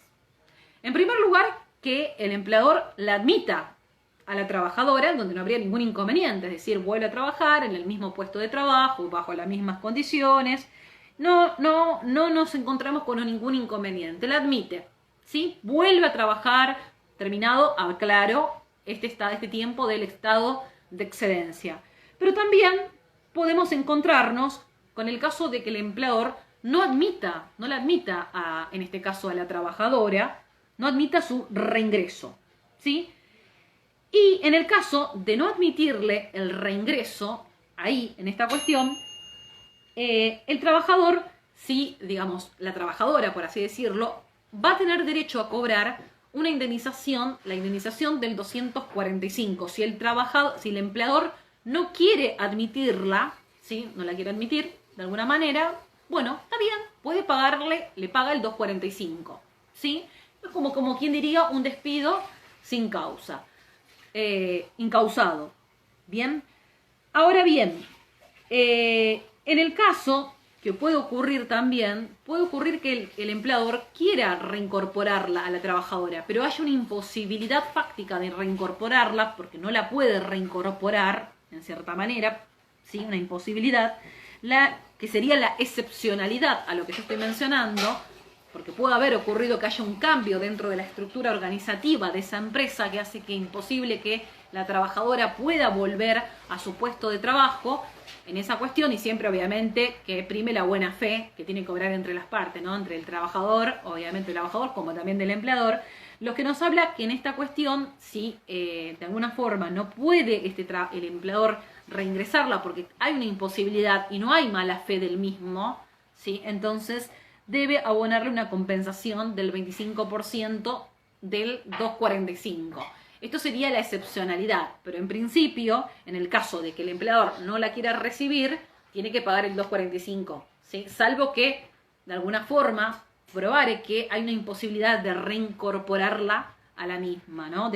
En primer lugar, que el empleador la admita a la trabajadora, donde no habría ningún inconveniente. Es decir, vuelve a trabajar en el mismo puesto de trabajo, bajo las mismas condiciones. No nos encontramos con ningún inconveniente. La admite, ¿sí? Vuelve a trabajar, terminado, aclaro, este tiempo del estado de excedencia. Pero también podemos encontrarnos con el caso de que el empleador no la admita en este caso a la trabajadora, no admita su reingreso, ¿sí? Y en el caso de no admitirle el reingreso, ahí, en esta cuestión, el trabajador, sí, digamos, la trabajadora, por así decirlo, va a tener derecho a cobrar una indemnización, la indemnización del 245. Si el empleador no quiere admitirla, ¿sí? No la quiere admitir de alguna manera, bueno, está bien, puede pagarle, le paga el 245, ¿sí? Es como quien diría un despido sin causa, incausado, ¿bien? Ahora bien, en el caso que puede ocurrir también, puede ocurrir que el empleador quiera reincorporarla a la trabajadora, pero haya una imposibilidad fáctica de reincorporarla, porque no la puede reincorporar, en cierta manera, ¿sí? Una imposibilidad, que sería la excepcionalidad a lo que yo estoy mencionando, porque puede haber ocurrido que haya un cambio dentro de la estructura organizativa de esa empresa que hace que imposible que la trabajadora pueda volver a su puesto de trabajo en esa cuestión, y siempre obviamente que prime la buena fe que tiene que obrar entre las partes, ¿no? Entre el trabajador, obviamente el trabajador, como también del empleador, lo que nos habla que en esta cuestión, si de alguna forma no puede el empleador reingresarla porque hay una imposibilidad y no hay mala fe del mismo, ¿sí? Entonces debe abonarle una compensación del 25% del 245. Esto sería la excepcionalidad, pero en principio, en el caso de que el empleador no la quiera recibir, tiene que pagar el 245, ¿sí? Salvo que, de alguna forma, probare que hay una imposibilidad de reincorporarla a la misma, ¿no?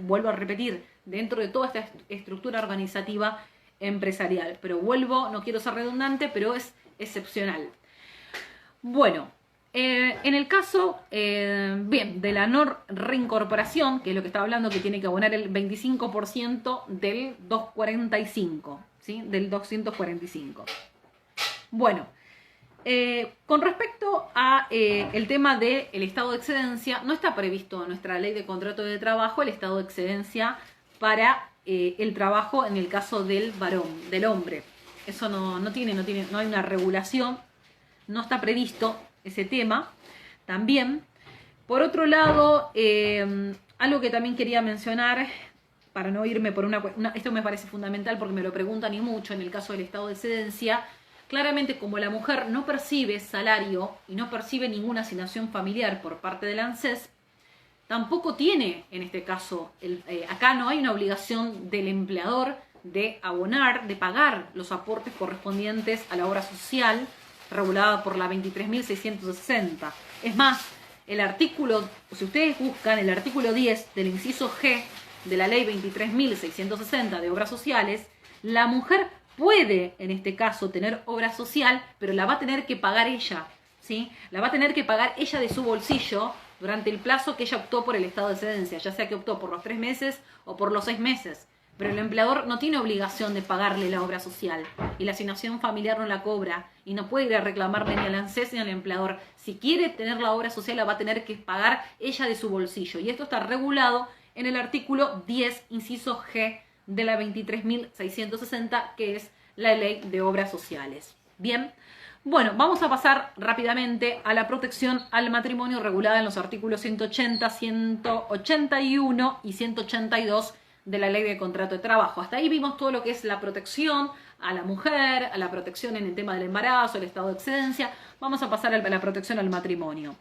Vuelvo a repetir, dentro de toda esta estructura organizativa empresarial. Pero no quiero ser redundante, pero es excepcional. Bueno, en el caso, bien, de la no reincorporación, que es lo que estaba hablando, que tiene que abonar el 25% del 245, ¿sí? Del 245. Bueno, con respecto a el tema del estado de excedencia, no está previsto en nuestra ley de contrato de trabajo el estado de excedencia para el trabajo en el caso del varón, del hombre. Eso no hay una regulación, no está previsto ese tema. También, por otro lado, algo que también quería mencionar, para no irme por esto me parece fundamental porque me lo preguntan y mucho en el caso del estado de excedencia. Claramente, como la mujer no percibe salario y no percibe ninguna asignación familiar por parte del ANSES, tampoco tiene, en este caso, acá no hay una obligación del empleador de abonar, de pagar los aportes correspondientes a la obra social regulada por la 23.660. Es más, el artículo, si ustedes buscan el artículo 10 del inciso G de la ley 23.660 de obras sociales, la mujer puede, en este caso, tener obra social, pero la va a tener que pagar ella, ¿sí? La va a tener que pagar ella de su bolsillo durante el plazo que ella optó por el estado de excedencia, ya sea que optó por los 3 meses o por los 6 meses. Pero el empleador no tiene obligación de pagarle la obra social y la asignación familiar no la cobra y no puede ir a reclamarle ni al ANSES ni al empleador. Si quiere tener la obra social la va a tener que pagar ella de su bolsillo y esto está regulado en el artículo 10, inciso G de la 23.660, que es la ley de obras sociales. Bien, bueno, vamos a pasar rápidamente a la protección al matrimonio regulada en los artículos 180, 181 y 182 de la ley de contrato de trabajo. Hasta ahí vimos todo lo que es la protección a la mujer, a la protección en el tema del embarazo, el estado de excedencia. Vamos a pasar a la protección al matrimonio.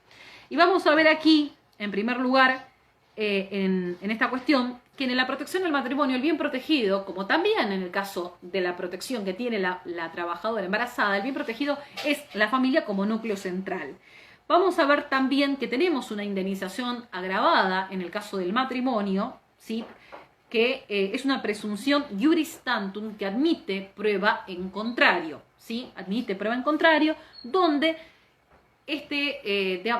Y vamos a ver aquí, en primer lugar, en esta cuestión, que en la protección al matrimonio el bien protegido, como también en el caso de la protección que tiene la trabajadora embarazada, el bien protegido es la familia como núcleo central. Vamos a ver también que tenemos una indemnización agravada en el caso del matrimonio, ¿sí?, que es una presunción iuris tantum que admite prueba en contrario, ¿sí? Admite prueba en contrario, donde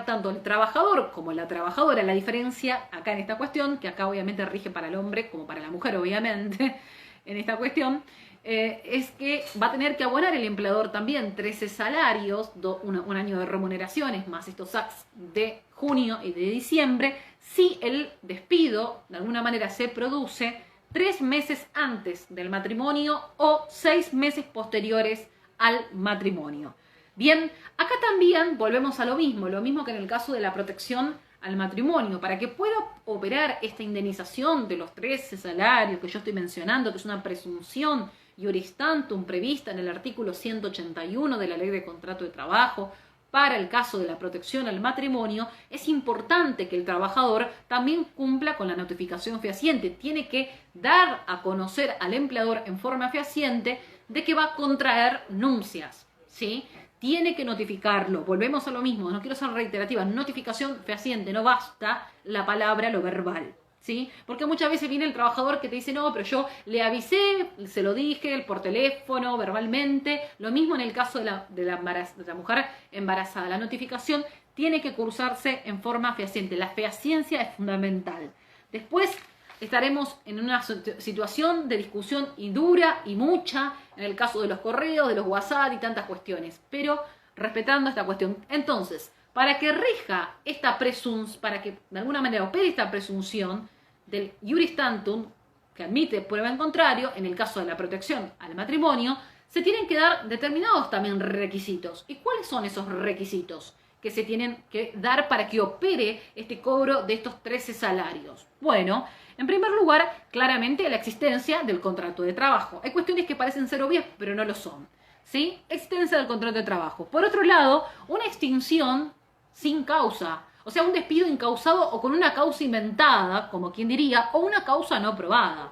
tanto el trabajador como la trabajadora, la diferencia acá en esta cuestión, que acá obviamente rige para el hombre como para la mujer, obviamente, en esta cuestión, es que va a tener que abonar el empleador también 13 salarios, un año de remuneraciones, más estos SACs de junio y de diciembre, si el despido de alguna manera se produce 3 meses antes del matrimonio o 6 meses posteriores al matrimonio. Bien, acá también volvemos a lo mismo que en el caso de la protección al matrimonio. Para que pueda operar esta indemnización de los 13 salarios que yo estoy mencionando, que es una presunción iuris tantum prevista en el artículo 181 de la Ley de Contrato de Trabajo, para el caso de la protección al matrimonio, es importante que el trabajador también cumpla con la notificación fehaciente. Tiene que dar a conocer al empleador en forma fehaciente de que va a contraer nupcias, ¿sí? Tiene que notificarlo. Volvemos a lo mismo, no quiero ser reiterativa, notificación fehaciente, no basta la palabra, lo verbal, ¿sí? Porque muchas veces viene el trabajador que te dice, no, pero yo le avisé, se lo dije por teléfono, verbalmente. Lo mismo en el caso de la mujer embarazada. La notificación tiene que cursarse en forma fehaciente. La fehaciencia es fundamental. Después estaremos en una situación de discusión y dura y mucha en el caso de los correos, de los WhatsApp y tantas cuestiones, pero respetando esta cuestión. Entonces, para que rija esta presunción, para que de alguna manera opere esta presunción del iuris tantum, que admite prueba en contrario, en el caso de la protección al matrimonio, se tienen que dar determinados también requisitos. ¿Y cuáles son esos requisitos que se tienen que dar para que opere este cobro de estos 13 salarios? Bueno, en primer lugar, claramente la existencia del contrato de trabajo. Hay cuestiones que parecen ser obvias, pero no lo son, ¿sí? Existencia del contrato de trabajo. Por otro lado, una extinción sin causa, o sea, un despido incausado o con una causa inventada, como quien diría, o una causa no probada.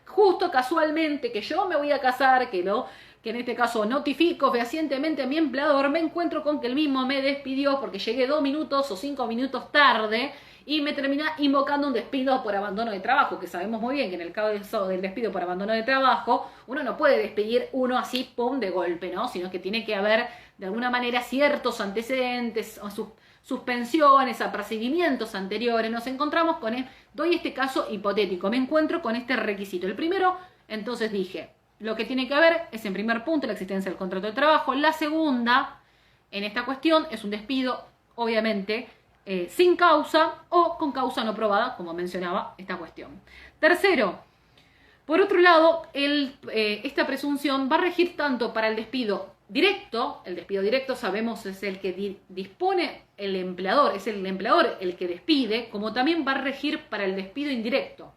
Justo casualmente que yo me voy a casar, que en este caso notifico fehacientemente a mi empleador, me encuentro con que el mismo me despidió porque llegué 2 minutos o 5 minutos tarde y me termina invocando un despido por abandono de trabajo, que sabemos muy bien que en el caso del despido por abandono de trabajo, uno no puede despedir uno así, pum, de golpe, ¿no? Sino que tiene que haber, de alguna manera, ciertos antecedentes, o suspensiones, apercibimientos anteriores. Nos encontramos con, doy este caso hipotético, me encuentro con este requisito. El primero, entonces dije, lo que tiene que haber es, en primer punto, la existencia del contrato de trabajo. La segunda, en esta cuestión, es un despido, obviamente, sin causa o con causa no probada, como mencionaba esta cuestión. Tercero, por otro lado, esta presunción va a regir tanto para el despido directo. El despido directo, sabemos, es el que dispone el empleador, es el empleador el que despide, como también va a regir para el despido indirecto.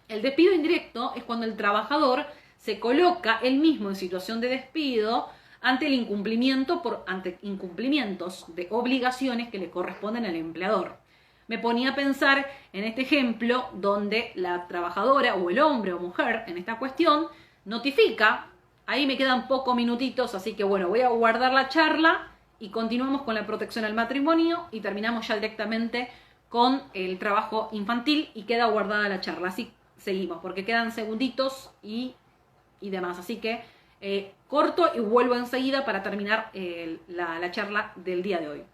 El despido indirecto es cuando el trabajador se coloca él mismo en situación de despido ante el ante incumplimientos de obligaciones que le corresponden al empleador. Me ponía a pensar en este ejemplo donde la trabajadora o el hombre o mujer en esta cuestión notifica. Ahí me quedan pocos minutitos, así que bueno, voy a guardar la charla y continuamos con la protección al matrimonio y terminamos ya directamente con el trabajo infantil y queda guardada la charla. Así seguimos, porque quedan segunditos y demás. Así que corto y vuelvo enseguida para terminar la charla del día de hoy.